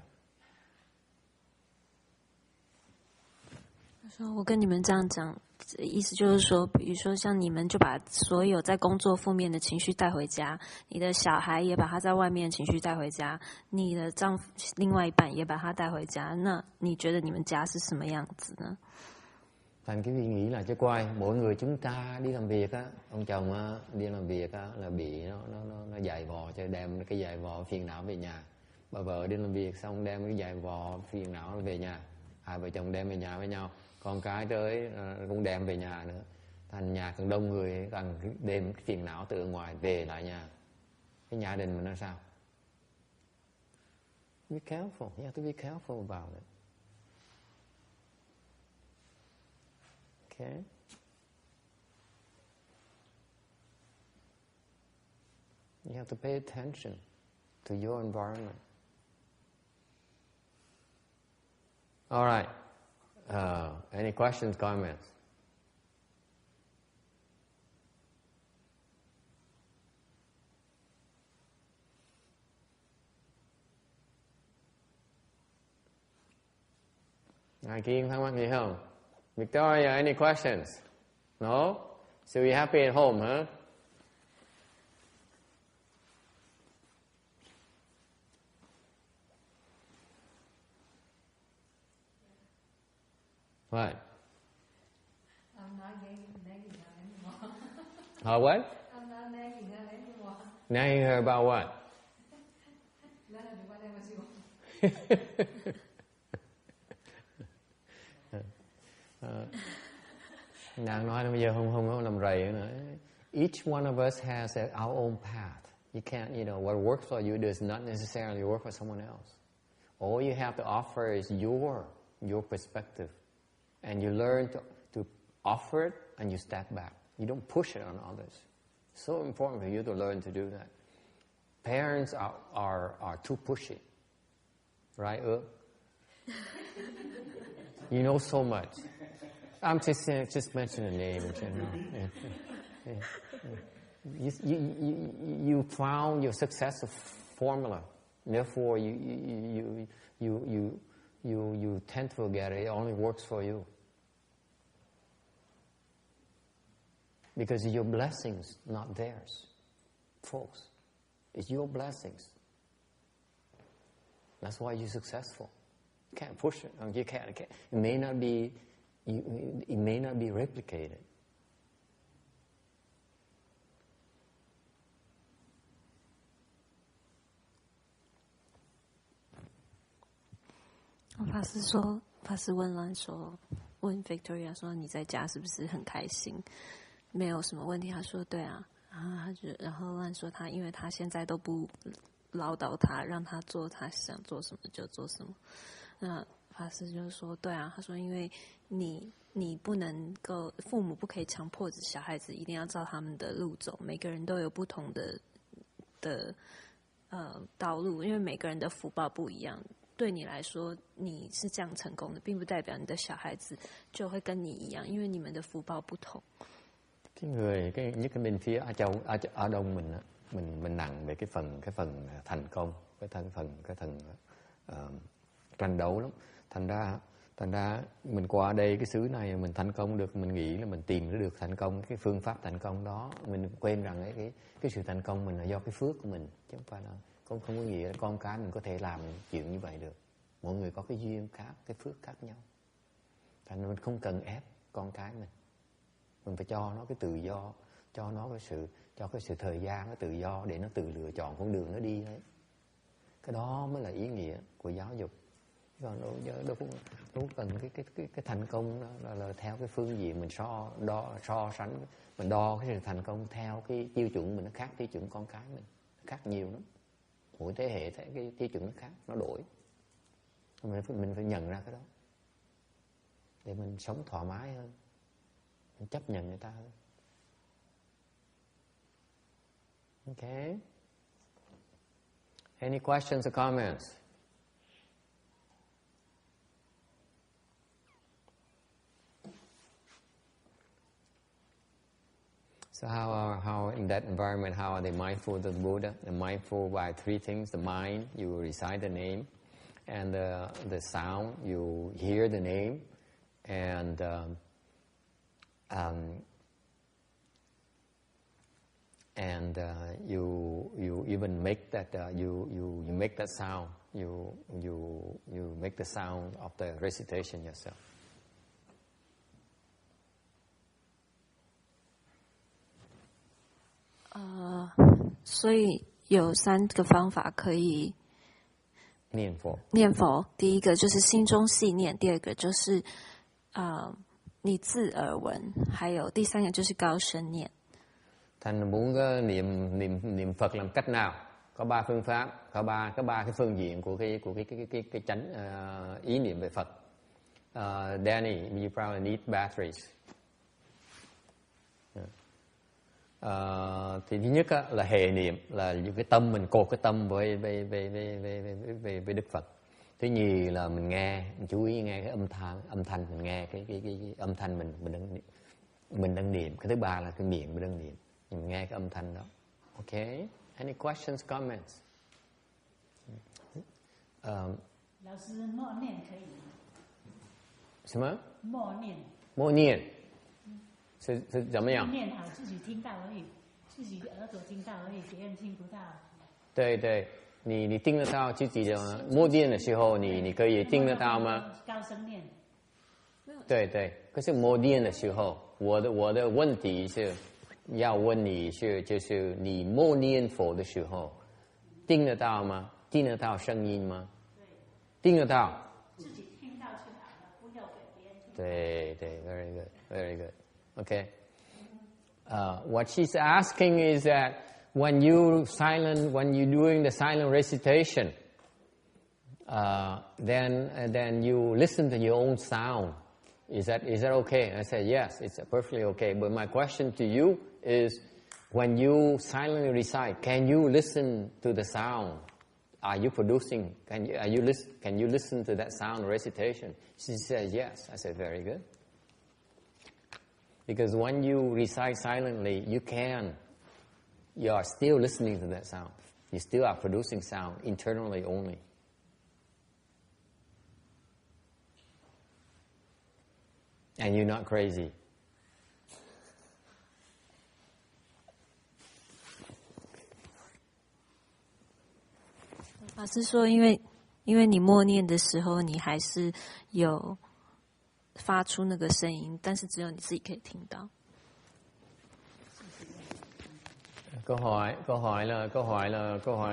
他说：“我跟你们这样讲，意思就是说，比如说像你们就把所有在工作负面的情绪带回家，你的小孩也把他在外面的情绪带回家，你的丈夫另外一半也把他带回家，那你觉得你们家是什么样子呢？” Thành cái suy nghĩ là chứ coi mỗi người chúng ta đi làm việc á, ông chồng á, đi làm việc á là bị nó dày vò cho đem cái dày vò phiền não về nhà. Bà vợ đi làm việc xong đem cái dày vò phiền não về nhà. Hai vợ chồng đem về nhà với nhau. Con cái tới cũng đem về nhà nữa. Thành nhà càng đông người càng đem cái phiền não từ ngoài về lại nhà. Cái nhà đình mình nó sao? Be careful. You have to be careful about it. Okay. You have to pay attention to your environment. All right. Any questions, comments? Ai Kiên thắc mắc gì không? Victoria, any questions? No? So you're happy at home, huh? What? I'm not nagging her anymore. Oh, what? I'm not nagging her anymore. Nagging her about what? Let her do whatever she wants. Nàng nói bây giờ không có làm rầy nữa. Each one of us has our own path. You can't, what works for you does not necessarily work for someone else. All you have to offer is your perspective. And you learn to offer it and you step back. You don't push it on others. It's so important for you to learn to do that. Parents are too pushy. Right, You know so much. I'm just mentioning a name in general. You found your successful formula. Therefore, you tend to forget it. It only works for you. Because it's your blessings, not theirs. Folks, it's your blessings. That's why you're successful. You can't push it. You can't. It may not be. It may not be replicated. 法师问乱说，问 Victoria 说你在家是不是很开心？没有什么问题。他说对啊，然后乱说他，因为他现在都不唠叨他，让他做他想做什么就做什么。那法师就说对啊，他说因为你不能够，父母不可以强迫小孩子一定要照他们的路走，每个人都有不同的道路，因为每个人的福報不一样。对你来说你是这样成功的，并不代表你的小孩子就会跟你一样，因为你们的福報不同。Nhất cái bên phía Á Đông mình nặng về cái phần thành công, cái phần tranh đấu lắm. Thành ra mình qua đây cái xứ này mình thành công được, mình nghĩ là mình tìm được thành công, cái phương pháp thành công đó, mình quên rằng cái sự thành công mình là do cái phước của mình, chứ không phải là không có nghĩa là con cái mình có thể làm chuyện như vậy được. Mỗi người có cái duyên khác, cái phước khác nhau. Thành ra mình không cần ép con cái mình phải cho nó cái tự do, cho nó cái sự thời gian, cái tự do để nó tự lựa chọn con đường nó đi đấy. Cái đó mới là ý nghĩa của giáo dục. Còn đâu cần cái thành công là theo cái phương diện mình so sánh, mình đo cái sự thành công theo cái tiêu chuẩn mình, nó khác tiêu chuẩn con cái mình, khác nhiều lắm. Mỗi thế hệ cái tiêu chuẩn nó khác, nó đổi. Mình phải nhận ra cái đó để mình sống thoải mái hơn, mình chấp nhận người ta hơn. Okay. Any questions or comments? So how in that environment, how are they mindful of the Buddha? They're mindful by three things: the mind, you recite the name, and the sound, you hear the name, and you even make that you make that sound. You make the sound of the recitation yourself. 所以有3个方法可以念佛。第一个就是心中系念，第二个就是你自耳闻，还有第三个就是高声念。Thành muốn niệm Phật làm cách nào? Có 3 phương pháp, có ba cái phương diện của cái chánh ý niệm về Phật. Danny, you probably need batteries. Thì thứ nhất là hệ niệm, là những cái tâm mình cột cái tâm với Đức Phật. Thứ nhì là mình nghe, mình chú ý nghe cái âm thanh mình nghe cái âm thanh mình đang niệm. Cái thứ ba là cái miệng mình đang niệm, mình nghe cái âm thanh đó. Okay. Any questions, comments? 老师，默念可以吗？什么？默念。是怎么样？念好自己听到而已，自己的耳朵听到而已，别人听不到。对，你听得到自己的默念的时候，你可以听得到吗？高声念。对，可是默念的时候，我的问题是要问你就是你默念佛的时候，听得到吗？听得到声音吗？听得到。自己听到就好了，不要给别人听。对 ，very good. Okay. What she's asking is that when you're doing the silent recitation, then you listen to your own sound. Is that okay? I said yes, it's perfectly okay. But my question to you is, when you silently recite, can you listen to the sound? Are you producing? Can you listen to that sound recitation? She said yes. I said very good. Because when you recite silently, you are still listening to that sound. You still are producing sound internally only. And you're not crazy. Pháp sư说，因为你默念的时候，你还是有发出那个声音，但是只有你自己可以听到。Câu hỏi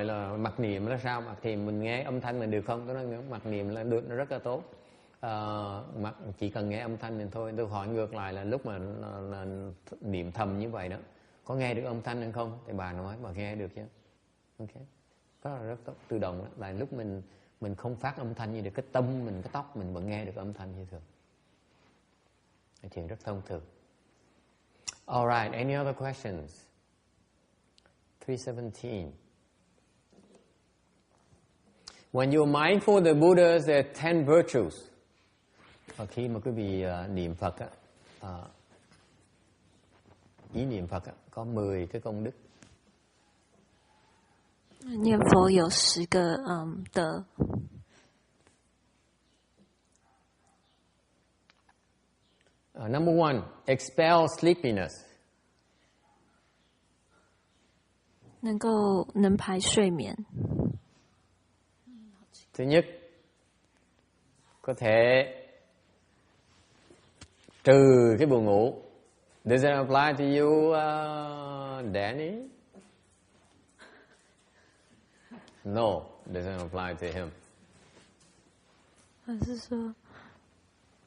là mặc niệm là sao? Mặc niệm mình nghe âm thanh là được không? Tôi nói mặc niệm là được, nó rất là tốt. Chỉ cần nghe âm thanh mình thôi. Tôi hỏi ngược lại là lúc mà là niệm thầm như vậy đó, có nghe được âm thanh hay không? Thì bà nói bà nghe được chứ. Ok, đó là rất tốt, tự động đó. Là lúc mình không phát âm thanh như được, cái tâm mình, cái tóc mình vẫn nghe được âm thanh như thường. Cái chuyện rất thông thường. Alright, any other questions? 317. When you're mindful of the Buddhas, there are 10 virtues. Và khi mà quý vị niệm Phật á, ý niệm Phật á, có 10 cái công đức. 念佛有10个德。Number 1, expel sleepiness. 能排睡眠。Thứ nhất, có thể trừ cái buồn ngủ. Does it apply to you, Danny? No, doesn't apply to him. 他是说，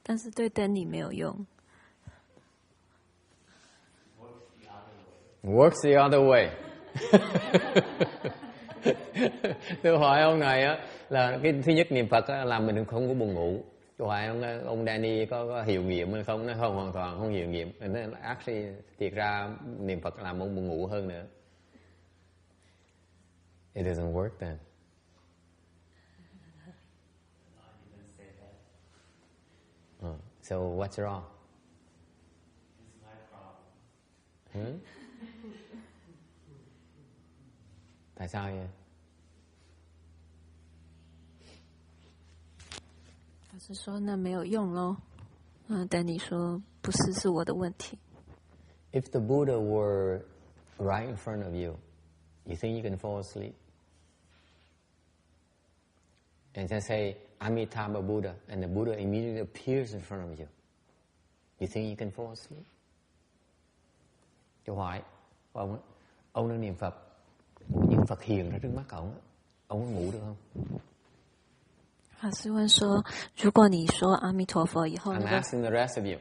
但是对Danny没有用。Works the other way. Tôi hỏi ông này á, là cái thứ nhất niệm Phật á, làm mình không có buồn ngủ. Tôi hỏi ông Danny có hiệu nghiệm hay không? Nó không, hoàn toàn không hiệu nghiệm. Nó actually thiệt ra niệm Phật làm ông buồn ngủ hơn nữa. It doesn't work then. So what's wrong? It's my problem. Tại sao vậy? 老师说那没有用咯。Danny 说不是，是我的问题。If the Buddha were right in front of you, you think you can fall asleep? And just say Amitabha Buddha, and the Buddha immediately appears in front of you. You think you can fall asleep? Tôi hỏi ông đang niệm Phật, nhưng Phật hiện ra trước mắt ông có ngủ được không? 老师问说，如果你说阿弥陀佛以后， I'm asking the rest of you.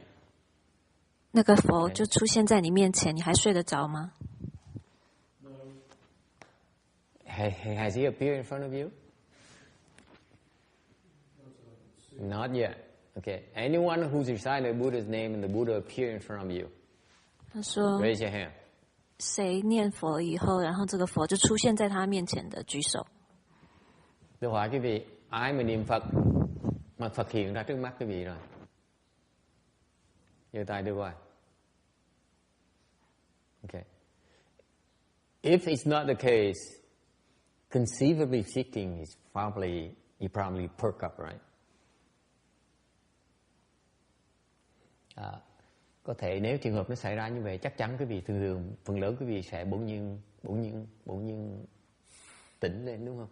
那个佛就出现在你面前，你还睡得着吗？ Has he appeared in front of you? Not yet. Okay. Anyone who's recited the Buddha's name and the Buddha appeared in front of you? 他说 Raise your hand. 谁念佛以后，然后这个佛就出现在他面前的，举手。 Tôi hỏi quý vị, ai mà niệm Phật mà Phật hiện ra trước mắt quý vị rồi? Giơ tay đưa qua. Okay. If it's not the case, conceivably speaking, you probably perk up, right? Có thể nếu trường hợp nó xảy ra như vậy, chắc chắn quý vị thường phần lớn quý vị sẽ bỗng nhiên tỉnh lên, đúng không?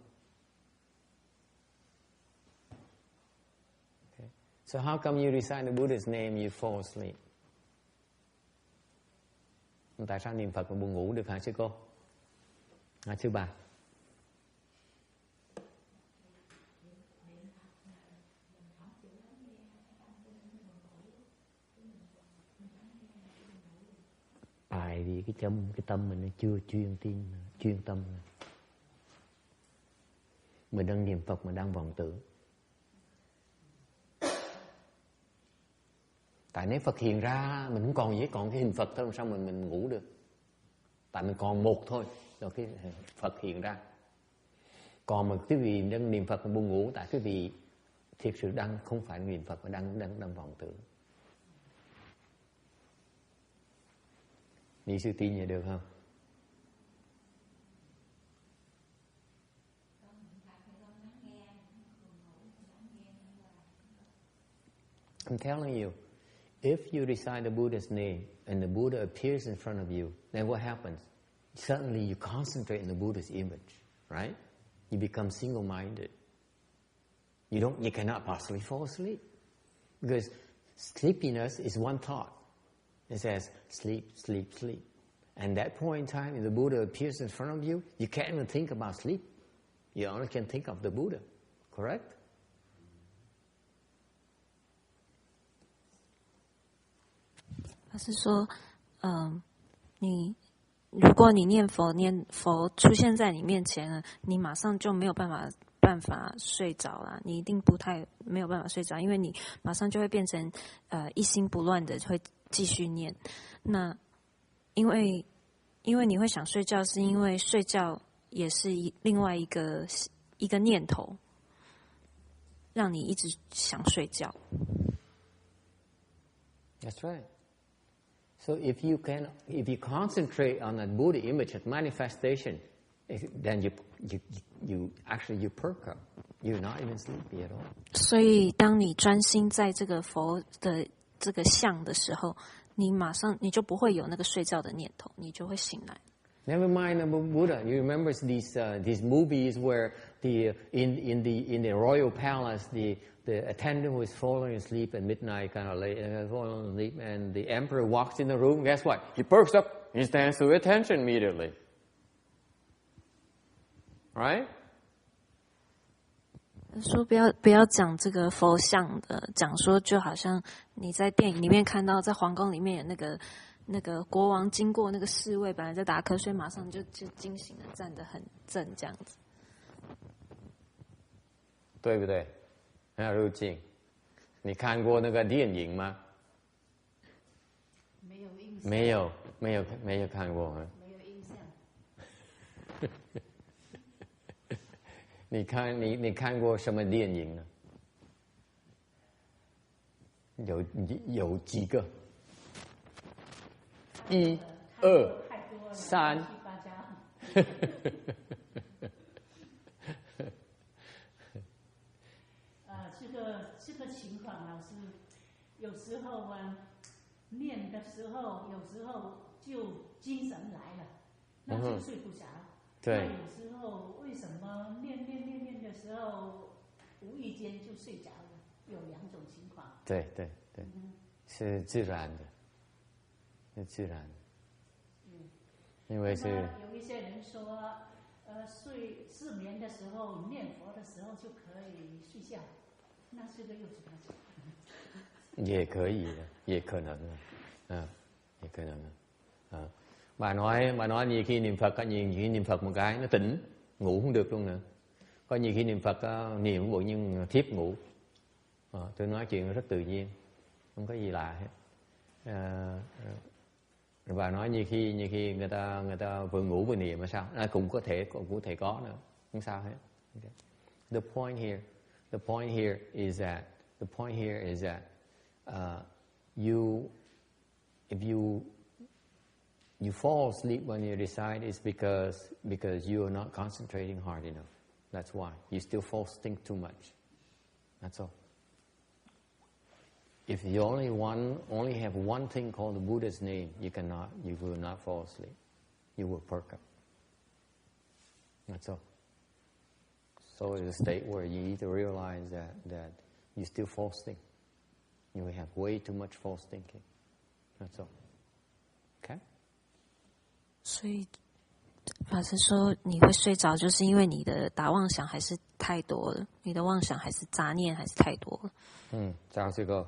Okay. So how come you recite the Buddha's name, you fall asleep? Tại sao niệm Phật mà buồn ngủ được hả sư cô? Hả sư bà? Tại vì cái tâm mình nó chưa chuyên tâm. Mình đang niệm Phật mà đang vọng tưởng. Tại nếu Phật hiện ra mình không còn cái hình Phật thôi, làm sao mình ngủ được? Tại mình còn một thôi, rồi cái Phật hiện ra. Còn mà quý vị đang niệm Phật mà buồn ngủ, tại quý vị thiệt sự đang không phải niệm Phật mà đang vọng tưởng. Ni sư tin vậy được không? I'm telling you, if you recite the Buddha's name and the Buddha appears in front of you, then what happens? Suddenly you concentrate on the Buddha's image, right? You become single-minded. You cannot possibly fall asleep. Because sleepiness is one thought. It says sleep, sleep, sleep. And that point in time, if the Buddha appears in front of you, you can't even think about sleep. You only can think of the Buddha. Correct?他是说，如果你念佛出现在你面前了，你马上就没有办法睡着啦，你一定没有办法睡着，因为你马上就会变成一心不乱的会继续念。那因为你会想睡觉，是因为睡觉也是另外一个念头，让你一直想睡觉。That's right. So if you concentrate on that Buddha image of manifestation, then you actually perk up. You're not even sleepy at all. 所以当你专心在这个佛的这个像的时候，你就不会有那个睡觉的念头，你就会醒来。Never mind about Buddha. You remember these movies where in the royal palace the attendant was falling asleep at midnight, kind of late, falling asleep, and the emperor walks in the room. Guess what? He perks up. He stands to attention immediately. Right? 说不要讲这个佛像的，讲说就好像你在电影里面看到，在皇宫里面有那个国王经过那个侍卫，本来在打瞌睡，马上就惊醒了，站得很正这样子，对不对？很有路径。你看过那个电影吗？没有印象。没有看过啊。没有印象。你看过什么电影呢？有几个？1、2、3。这个情况，老师有时候念的时候，有时候就精神来了，那就睡不着。对。那有时候为什么念的时候，无意间就睡着了？有2种情况。对，是自然的，是自然的。因为是有一些人说，失眠的时候念佛的时候就可以睡觉，那这个又怎么讲？也可以的，也可能的，也可能的。Bà nói nhiều khi niệm Phật, có nhiều khi niệm Phật một cái nó tỉnh, ngủ không được luôn nữa. Có nhiều khi niệm Phật niệm bộ nhưng thiếp ngủ. Tôi nói chuyện rất tự nhiên, không có gì lạ hết. Bà nói nhiều khi người ta vừa ngủ vừa niệm mà sao? Cũng có thể có nữa, không sao hết. Okay. The point here is that if you fall asleep when you recite, it's because you are not concentrating hard enough. That's why. You still think too much. That's all. If you only have one thing called the Buddha's name, you will not fall asleep. You will perk up. That's all. So it's a state where you need to realize that you still false think. You have way too much false thinking. That's all. Okay? 所以法师说你会睡着，就是因为你的打妄想还是太多了，你的妄想还是杂念还是太多了。chào sư cô.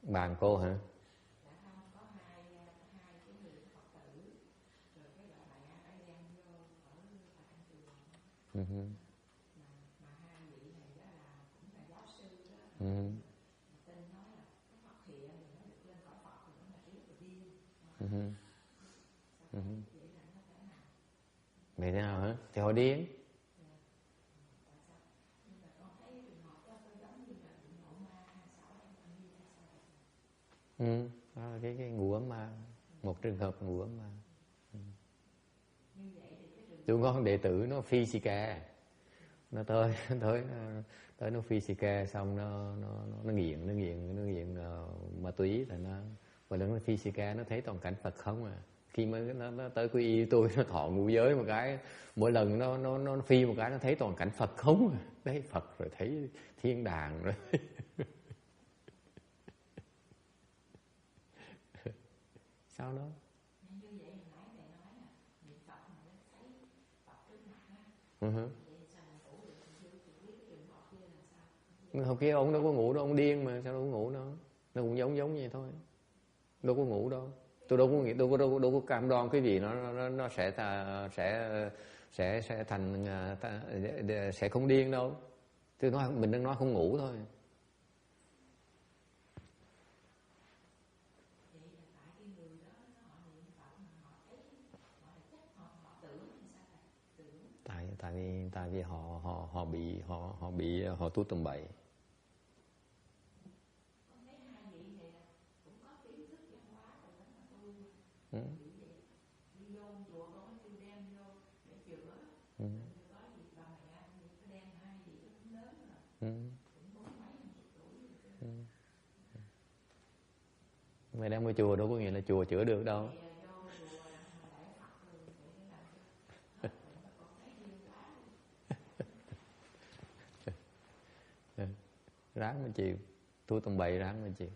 Bạn cô hả? Vậy thế nào hả? Thì họ điên. Cái ngủ ấm ma, một trường hợp ngủ ấm ma. Tụi con đệ tử nó phi si ca, Nó tới nó physical xong nó nghiện ma túy là nó, và nó physical nó thấy toàn cảnh Phật không à. Khi mà nó tới quy y tôi, nó thọ ngũ giới một cái, mỗi lần nó phi một cái nó thấy toàn cảnh Phật không à. Thấy Phật rồi thấy thiên đàng rồi. Sao đó? Học kia ông đâu có ngủ đâu, ông điên mà sao đâu có ngủ đâu. Nó cũng giống vậy thôi, đâu có ngủ đâu. Tôi đâu có nghĩ, đâu có cam đoan cái gì nó sẽ thành sẽ không điên đâu. Tôi nói mình đang nói không ngủ thôi. Tại vì họ tu tầm bậy. Mày đang vô chùa đâu có nghĩa là chùa chữa được đâu. Ráng mà chịu, tu tầm bậy ráng mà chịu.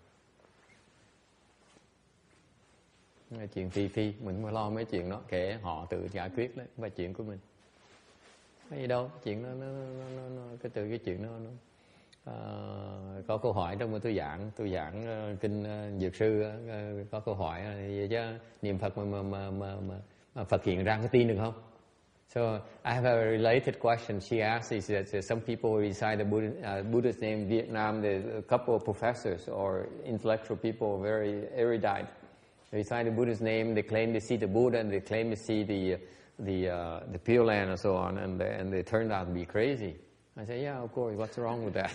Chuyện phi mình phải lo mấy chuyện đó, kệ họ tự giải quyết đấy, và chuyện của mình. Cái gì đâu, chuyện nó cái chuyện nó có câu hỏi trong một tôi giảng kinh Dược Sư, có câu hỏi vậy chứ niệm Phật mà Phật hiện ra có tin được không? So I have a related question. She asked is that some people recite the Buddha's name in Vietnam. There's a couple of professors or intellectual people, very erudite. They recite the Buddha's name. They claim they see the Buddha, and they claim to see the Pureland and so on. And they turned out to be crazy. I say, yeah, of course. What's wrong with that?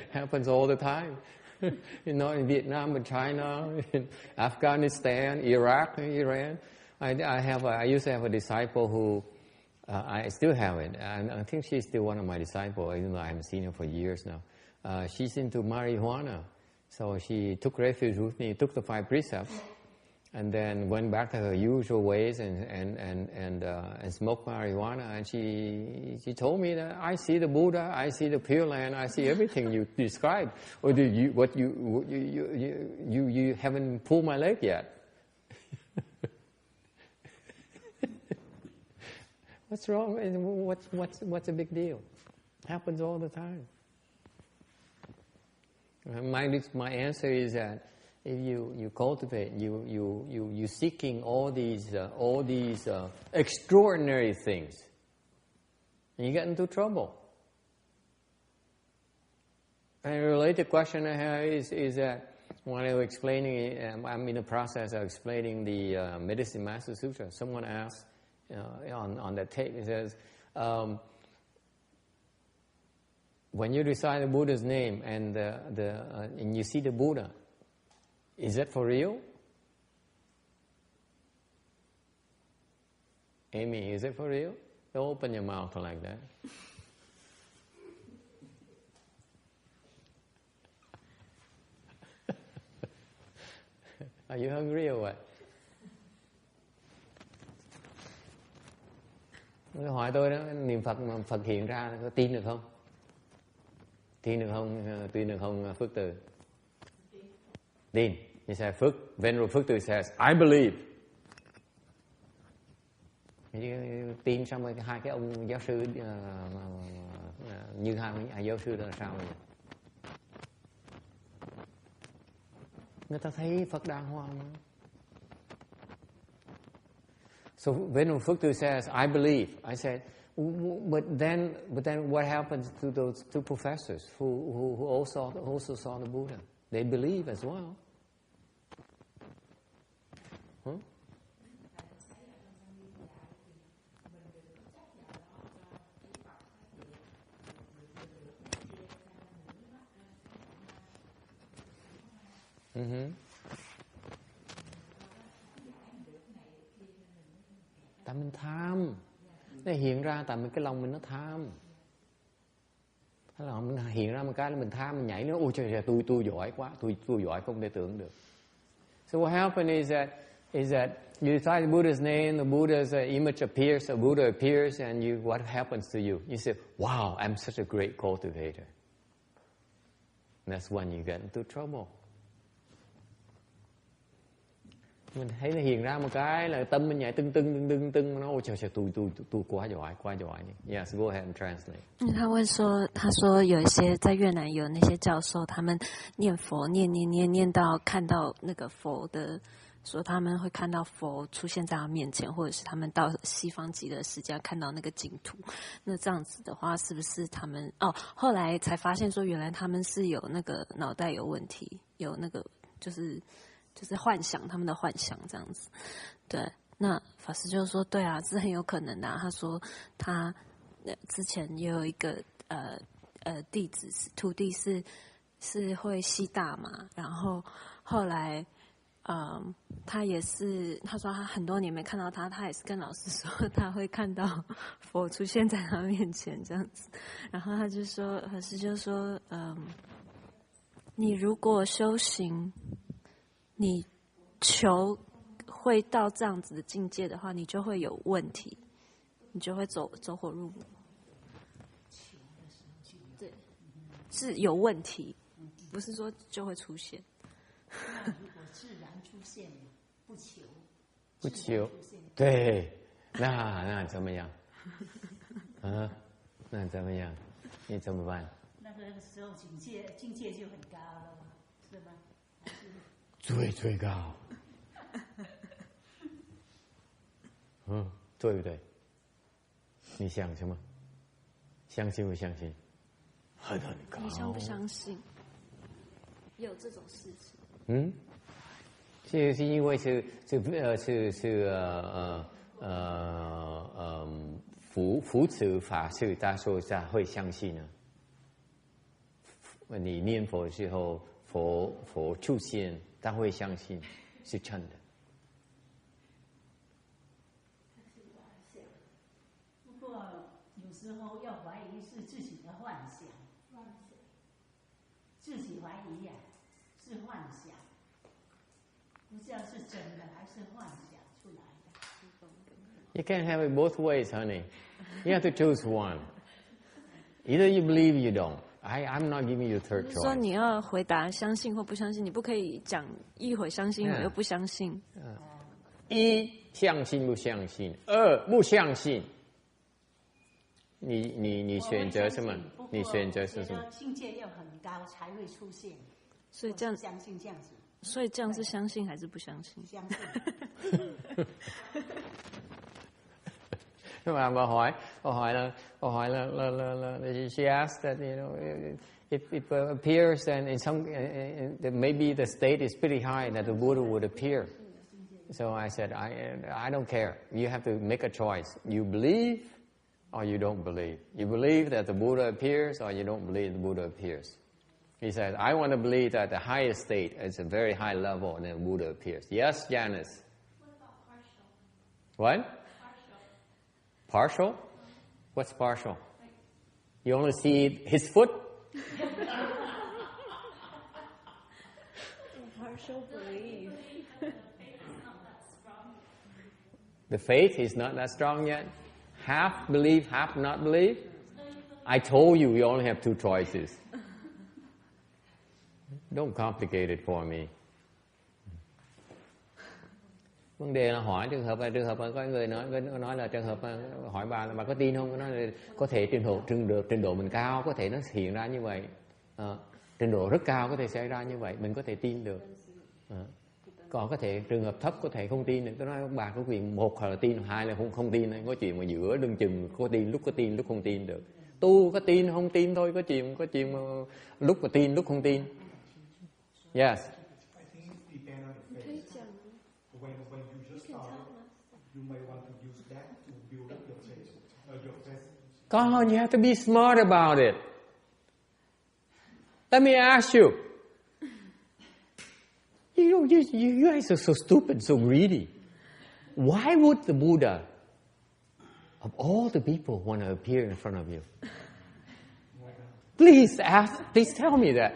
Happens all the time. You know, in Vietnam, in China, in Afghanistan, Iraq, Iran. I used to have a disciple who, I still have it. I think she's still one of my disciples, even though I haven't seen her for years now. She's into marijuana. So she took refuge with me, took the 5 precepts, and then went back to her usual ways and smoked marijuana. And she told me that I see the Buddha, I see the Pureland, I see everything you described. Or you haven't pulled my leg yet. What's wrong? What's a big deal? Happens all the time. My answer is that if you cultivate, you seeking all these extraordinary things, and you get into trouble. And a related question I have is that when I was explaining, I'm in the process of explaining the Medicine Master Sutra. Someone asked on that tape, it says, when you recite the Buddha's name and and you see the Buddha, is that for real? Amy, is it for real? Don't open your mouth like that. Are you hungry or what? Nó hỏi tôi đó, niệm Phật mà Phật hiện ra có tin được không? Tin được không Phước Từ? Tin. He said, Venerable Phước Từ says, I believe. Tin xong rồi hai cái ông giáo sư như hai giáo sư đó là sao vậy? Người ta thấy Phật đàng hoàng mà. So Venerable Phước Từ says, I believe. I said, but then what happens to those 2 professors who also saw the Buddha? They believe as well. Huh? Ta mình tham. Nó hiện ra tại cái lòng mình nó tham. Thế là mình hiện ra một cái là mình tham, mình nhảy nó, ôi trời, tôi giỏi quá, tôi giỏi không thể tưởng được. So what happened is that you recite the Buddha's name, the Buddha's image appears, the Buddha appears, and what happens to you? You say, wow, I'm such a great cultivator. And that's when you get into trouble. Mình thấy nó hiện ra một cái là tâm mình nhảy tưng, nó ôi trời, tôi quá giỏi. Yes, go ahead and translate. 他问说，他说有一些在越南有那些教授，他们念佛念到看到那个佛的，说他们会看到佛出现在他面前，或者是他们到西方极乐世界看到那个净土。那这样子的话，是不是他们后来才发现说，原来他们是有那个脑袋有问题，有那个就是幻想，他们的幻想这样子。对，那法师就说，对啊，这是很有可能的啊。他说他之前也有一个弟子徒弟是会吸大麻，然后后来他也是，他说他很多年没看到他也是跟老师说他会看到佛出现在他面前这样子。然后他就说，法师就说，你如果修行，你求会到这样子的境界的话，你就会有问题，你就会走火入魔。对，是有问题，不是说就会出现。如果自然出现，不求，对，那怎么样？那怎么样？你怎么办？那个时候境界就很高了嘛，是吗？最高，对不对？你想什么？相信不相信？很高。你相不相信？有这种事情？是因为是扶持法师，他说他会相信呢。你念佛的时候，佛出现，他会相信是真的。不过有时候要怀疑是自己的幻想，自己怀疑呀，是幻想，不知道是真的还是幻想出来的。You can't have it both ways, honey. You have to choose one. Either you believe, you don't. I'm not giving you a third choice. 说你要回答相信或不相信，你不可以讲一会相信，一会又不相信。一相信不相信，二不相信。你选择什么？你选择是什么？境界要很高才会出现。所以这样相信这样子。所以这样是相信还是不相信？相信。Nhưng mà bà hỏi là she asked that, you know, if it appears and in some maybe the state is pretty high that the Buddha would appear. So I said, I don't care. You have to make a choice. You believe or you don't believe. You believe that the Buddha appears or you don't believe the Buddha appears. He said, I want to believe that the highest state is a very high level and then the Buddha appears. Yes, Janice? What about partial? What? Partial? What's partial? You only see his foot? Partial belief. The faith is not that strong yet. Half believe, half not believe. I told you only have two choices. Don't complicate it for me. Vấn đề là hỏi trường hợp có người nói là trường hợp hỏi bà là bà có tin không? Nói là có thể trình độ mình cao có thể nó hiện ra như vậy, trình độ rất cao có thể xảy ra như vậy, mình có thể tin được. Còn có thể trường hợp thấp có thể không tin được. Tôi nói bà có quyền một là tin, hai là không tin. Có chuyện mà giữa lưng chừng có tin lúc không tin được. Tu có tin không tin thôi, có chuyện mà lúc mà tin lúc không tin. Yes. When you just started, you may want to use that to build up your faith. Come on, you have to be smart about it. Let me ask you. You guys are so stupid, so greedy. Why would the Buddha of all the people who want to appear in front of you? Please tell me that.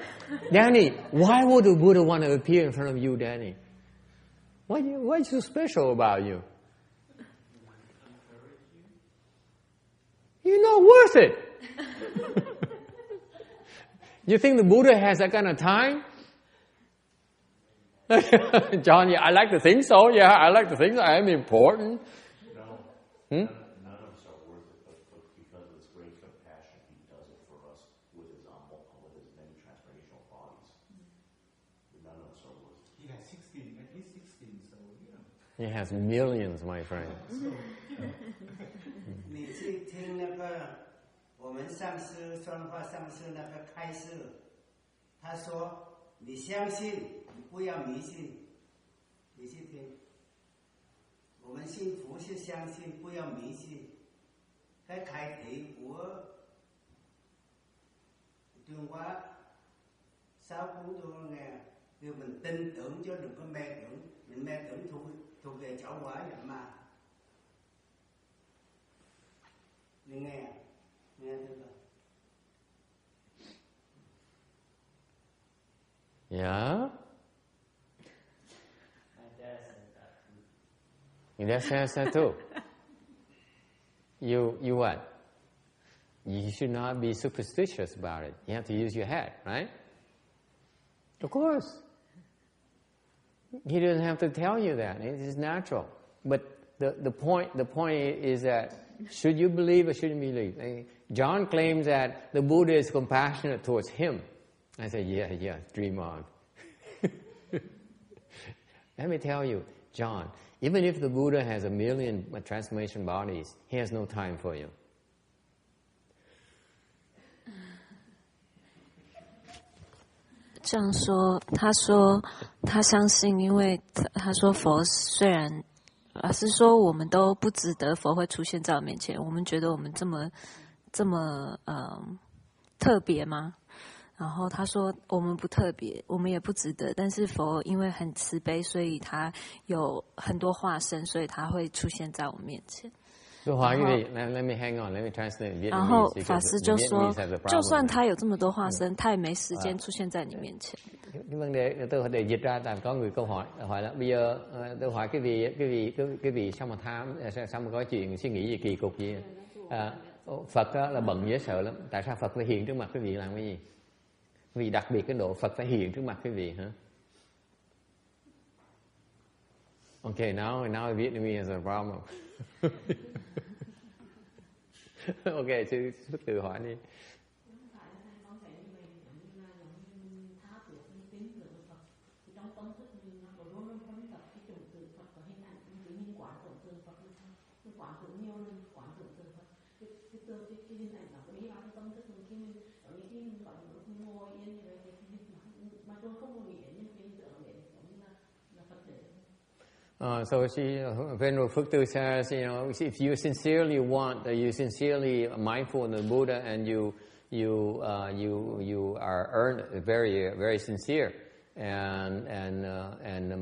Danny, why would the Buddha want to appear in front of you, Danny? What's so special about you? You're not worth it. You think the Buddha has that kind of time? John, yeah, I like to think so. Yeah, I like to think so. I am important. No, none of us are worth it, but because of his great compassion, he does it for us with his many transformational bodies. None of us are worth it. He has 16, at least 16, so He has millions, my friend. 你去听那个我们上师双法上师那个开示，他说你相信，你不要迷信。你去听，我们信佛是相信，不要迷信。cái khai thị của Trung Hoa 6 cuốn tôi nghe, kêu mình tin tưởng chứ đừng có mê tưởng. Mình mê tưởng thuộc về chảo quả nhập ma. Mình nghe được không? Yeah. Your dad says that too. You what? You should not be superstitious about it. You have to use your head, right? Of course. He doesn't have to tell you that. It is natural. But the point is that should you believe or shouldn't you believe? John claims that the Buddha is compassionate towards him. I say, yeah, dream on. Let me tell you, John, even if the Buddha has 1 million transformation bodies, he has no time for you. John 说他相信，因为他说佛虽然是说我们都不值得佛会出现在我面前，我们觉得我们这么特别吗？然后他说我们不特别，我们也不值得，但是佛因为很慈悲，所以他有很多化身，所以他会出现在我们面前。Let me hang on. Let me translate. 然后法師就說，就算他有這麼多化身，他也沒時間出現在你面前。Cái vấn đề tôi để dịch ra, tại có người câu hỏi là bây giờ tôi hỏi cái vị sao mà có chuyện suy nghĩ gì kỳ cục gì? Phật là bận dễ sợ lắm. Tại sao Phật phải hiện trước mặt quý vị làm cái gì? Vì đặc biệt cái độ Phật phải hiện trước mặt quý vị hả? Okay, now Vietnamese has a problem. Okay, chứ tự hỏi đi. So Venerable Phước Tư says, if you sincerely want, you sincerely mindful of the Buddha, and you are very very sincere, and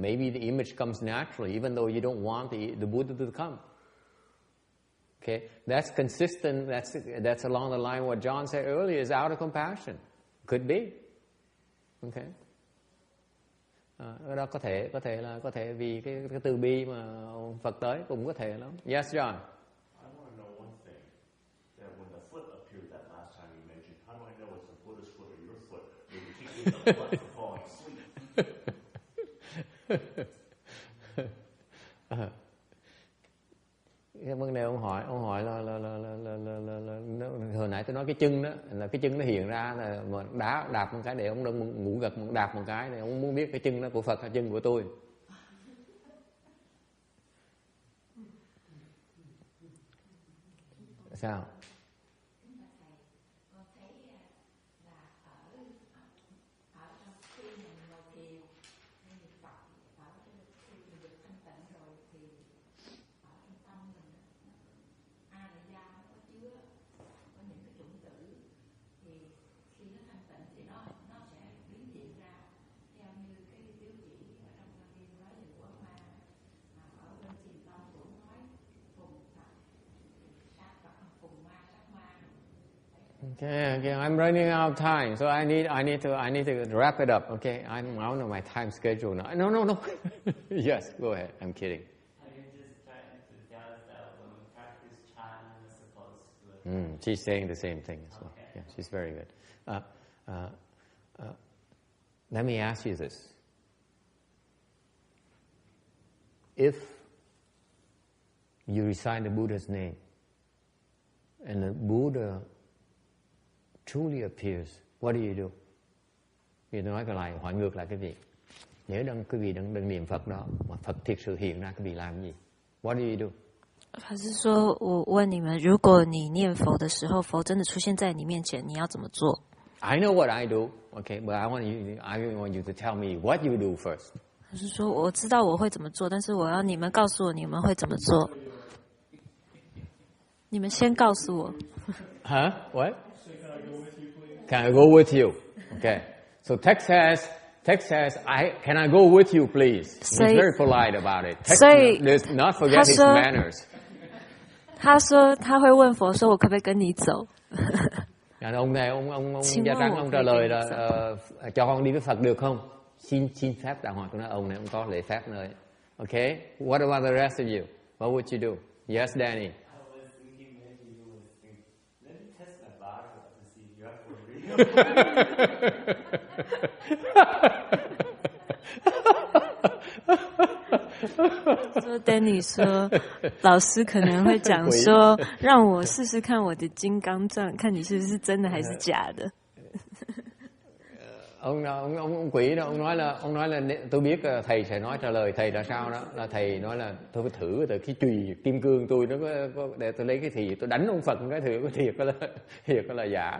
maybe the image comes naturally, even though you don't want the Buddha to come. Okay, that's consistent. That's along the line what John said earlier is out of compassion. Could be. Okay. Đó có thể vì cái từ bi mà Phật tới cũng có thể lắm. Yes, John. I want to know one thing. That when the foot appeared that last time you mentioned, how do I know it's the Buddha's foot or your foot? When you keep getting the butt for falling asleep. Cái vấn đề ông hỏi là hồi nãy tôi nói cái chân đó, là cái chân nó hiện ra là mà đạp một cái để ông đừng ngủ gật, đạp một cái để ông muốn biết cái chân đó của Phật hay chân của tôi. Sao? Okay, I'm running out of time, so I need to wrap it up. Okay, I'm out of my time schedule now. No. Yes, go ahead. I'm kidding. Are you just trying to tell us that when we practice Chan, we're supposed to? She's saying the same thing as well. Okay. Yeah, she's very good. Let me ask you this: if you recite the Buddha's name, and the Buddha truly appears, what do? Vì tôi nói lại, hỏi ngược lại cái vị. Nếu quý vị đang niệm Phật đó, mà Phật thực sự hiện ra, quý vị làm gì? What do? 还是说我问你们，如果你念佛的时候，佛真的出现在你面前，你要怎么做？ I know what I do, okay, but I want you to tell me what you do first. 还是说我知道我会怎么做，但是我要你们告诉我你们会怎么做？你们先告诉我。Huh? What? Can I go with you? Okay. So text says, can I go with you, please? He's very polite about it. Text does not forget his manners. 他说他会问佛说，我可不可以跟你走？ Ông này, ông Gia Tăng, ông trả lời là cho con đi với Phật được không? Xin phép đạo hòa của nó. Ông này ông có lễ phép nơi. Okay. What about the rest of you? What would you do? Yes, Danny.说 Danny 说，老师可能会讲说，让我试试看我的金刚钻，看你是不是真的还是假的。Ông quỷ đó, ông nói là tôi biết thầy sẽ nói trả lời thầy là sao đó, là thầy nói là tôi phải thử từ cái chùy kim cương tôi nó có để tôi lấy cái thì tôi đánh ông Phật cái thử có thiệt là giả.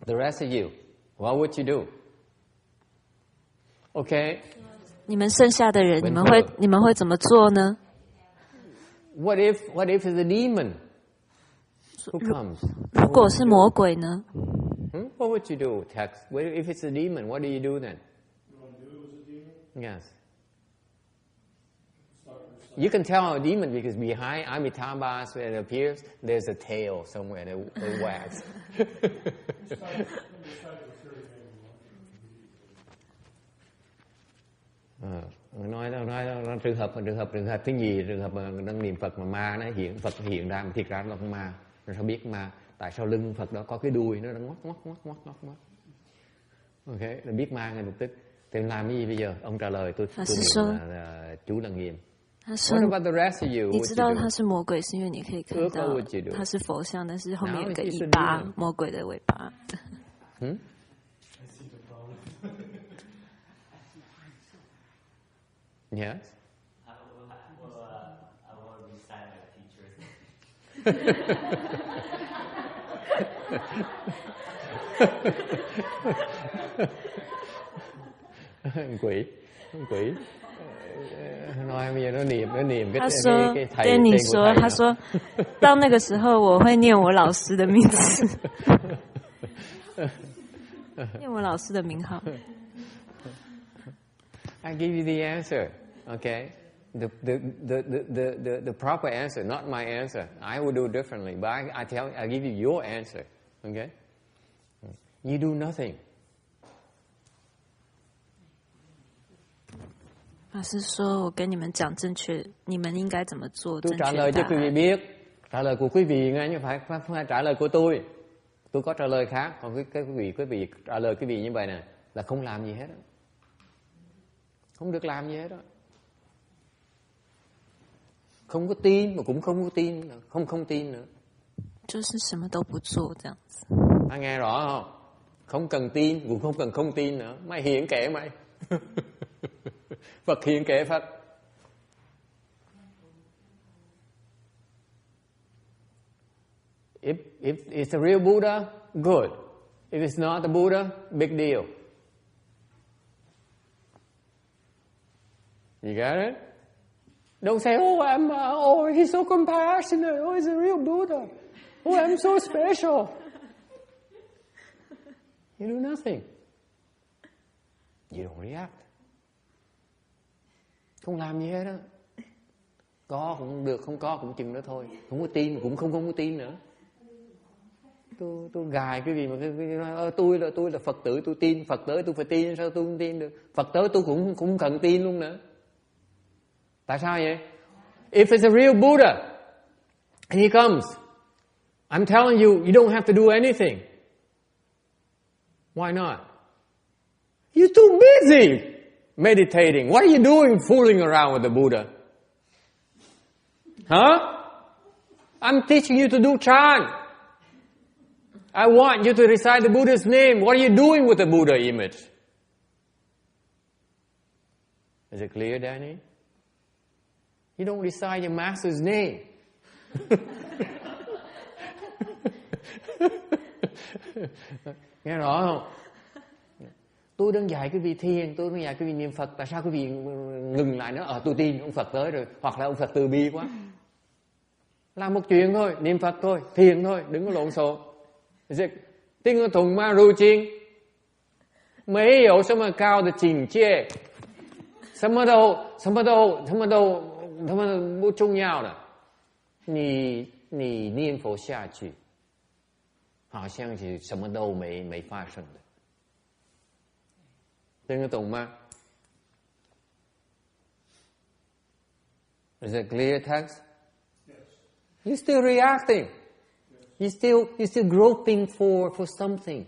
The rest of you, what would you do? Okay. 你们剩下的人，你们会怎么做呢 ？What if it's a demon who comes? 如果是魔鬼呢 What would you do, Text? If it's a demon, what do you do then? You want to do it as a demon? Yes. You can tell a demon because behind Amitabha, when it appears, there's a tail somewhere that wags. Nói trường hợp cái gì, trường hợp mà đang niệm Phật mà ma nó Phật hiện ra mà thiệt ra nó là con ma, rồi sao biết ma? Tại sao lưng Phật đó có cái đuôi nó đang ngoắc. Ok, là biết ma ngay lập tức. Thì làm cái gì bây giờ? Ông trả lời tôi là chú là nghiêm. 他说 What about the rest of you? 你知道他是魔鬼，是因为你可以看到他是佛像，但是后面有个尾巴，魔鬼的尾巴。Yes. I will recite my teacher's quỷ nói bây giờ nó niệm cái thầy Danny说，他说到那个时候我会念我老师的名字，念我老师的名号。I give you the answer, okay? The proper answer, not my answer. I would do differently, but I give you your answer, okay? You do nothing. 法师说：“我跟你们讲正确，你们应该怎么做？ Tôi trả lời cho quý vị biết, trả lời của quý vị nghe chứ không phải trả lời của tôi. Tôi có trả lời khác, còn cái quý vị trả lời quý vị như vậy nè là không làm gì hết đó. Không được làm gì hết đó. Không có tin mà cũng không có tin, không tin nữa. 就是什么都不做这样子。 Anh nghe rõ không? Không cần tin cũng không cần không tin nữa. Mày hiện kệ mày. Phật hiện kệ Phật. If it's a real Buddha, good. If it's not the Buddha, big deal. You got it? Don't say, he's so compassionate. Oh, he's a real Buddha. Oh, I'm so special. You do nothing. You don't react. Không làm gì hết đó. Có cũng được, không có cũng chừng đó thôi. Không có tin cũng không có tin nữa. Tôi gài cái gì mà tôi là Phật tử, tôi tin Phật tới tôi phải tin, sao tôi không tin được? Phật tới tôi cũng không cần tin luôn nữa. Tại sao vậy? If it's a real Buddha and he comes, I'm telling you, you don't have to do anything. Why not? You're too busy meditating. What are you doing fooling around with the Buddha? Huh? I'm teaching you to do chant. I want you to recite the Buddha's name. What are you doing with the Buddha image? Is it clear, Danny? You don't recite your master's name. Nghe rõ không? Tôi đang dạy quý vị thiền, tôi đang dạy quý vị niệm Phật. Tại sao quý vị ngừng lại nữa? Tôi tin ông Phật tới rồi. Hoặc là ông Phật từ bi quá. Làm một chuyện thôi, niệm Phật thôi, thiền thôi, đừng có lộn xộn. Tinh ở thùng ma ru chiên. Mấy有什么高的境界，什么都不重要的。你念佛下去，好像是什么都没发生的。听得懂吗？ Is it clear text? Yes. You're still reacting. Yes. You're still groping for something.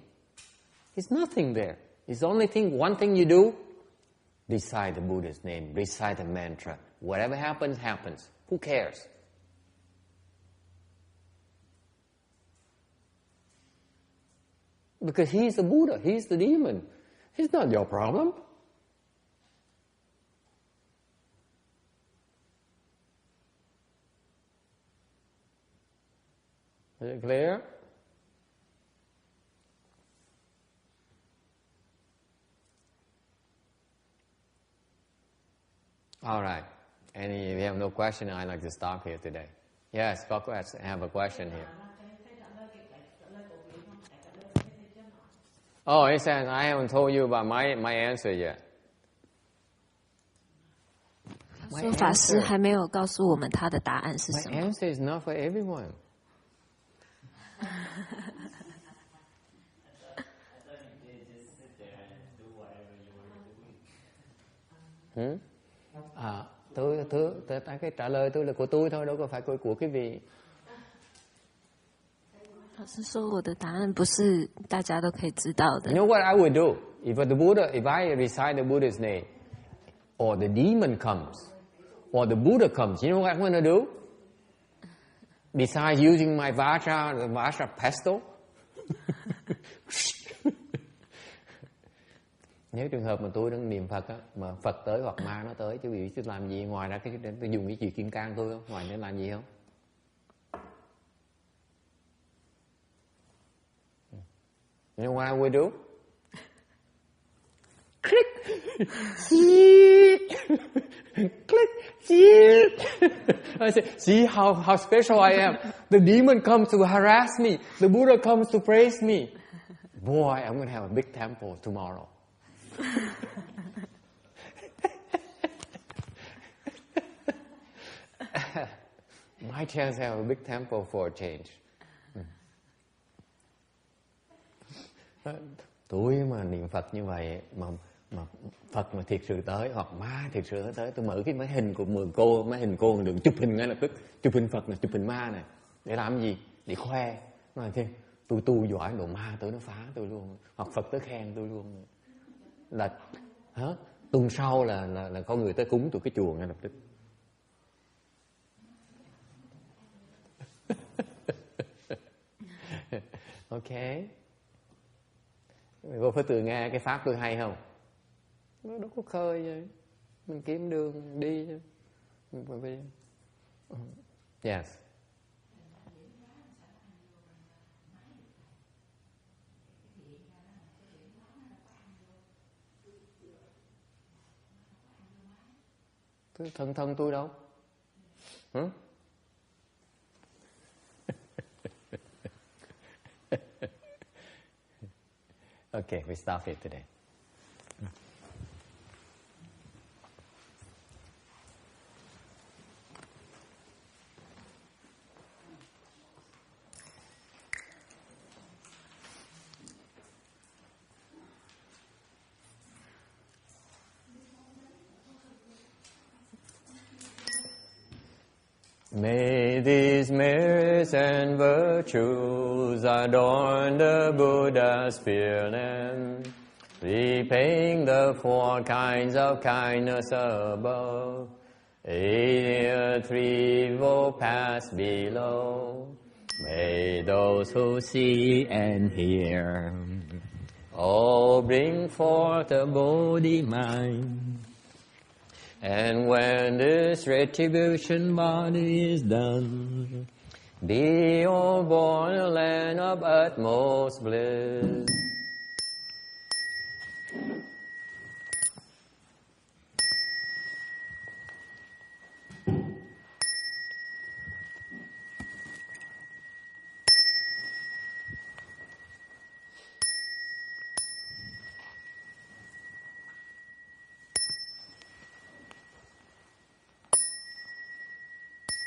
There's nothing there. It's only one thing you do. Recite the Buddha's name. Recite the mantra. Whatever happens, happens. Who cares? Because he's the Buddha. He's the demon. It's not your problem. Is it clear? All right. If you have no question, I'd like to stop here today. Yes, I have a question here. Oh, it says I haven't told you about my answer yet. 说法师还没有告诉我们他的答案是什么。 My answer is not for everyone. Cái trả lời tôi là của tôi thôi, đâu có phải của quý vị. 老师说我的答案不是大家都可以知道的。 You know what I would do if I recite the Buddha's name, or the demon comes, or the Buddha comes? You know what I'm going to do? Besides using my Vajra pestle. Nếu trường hợp mà tôi đang niệm Phật á, mà Phật tới hoặc ma nó tới, chứ vị tôi làm gì ngoài ra tôi dùng cái chữ kim cang thôi không? Ngoài ra làm gì không? You know what I would do? Click, click, I say, see how special I am. The demon comes to harass me. The Buddha comes to praise me. Boy, I'm going to have a big temple tomorrow. My chance to have a big temple for a change. Tôi mà niệm Phật như vậy mà Phật mà thiệt sự tới hoặc ma thiệt sự tới, tôi mở cái máy hình của mấy hình cô đừng chụp hình ngay lập tức, chụp hình Phật này, chụp hình ma này để làm gì? Để khoe. Nói thế, tôi tu giỏi đồ ma tới nó phá tôi luôn, hoặc Phật tới khen tôi luôn. Là tuần sau là có người tới cúng tôi cái chùa ngay lập tức. Ok. Cô phải tự nghe cái pháp tôi hay không? Nó đâu có khơi vậy. Mình kiếm đường đi chứ. Yes. Thân tôi đâu? Okay, we stop here today. May these merits and virtues adorn the Buddha's Pureland, repaying the 4 kinds of kindness above, aiding the threefold paths below. May those who see and hear all bring forth a Bodhi mind. And when this retribution body is done, be all born a land of utmost bliss.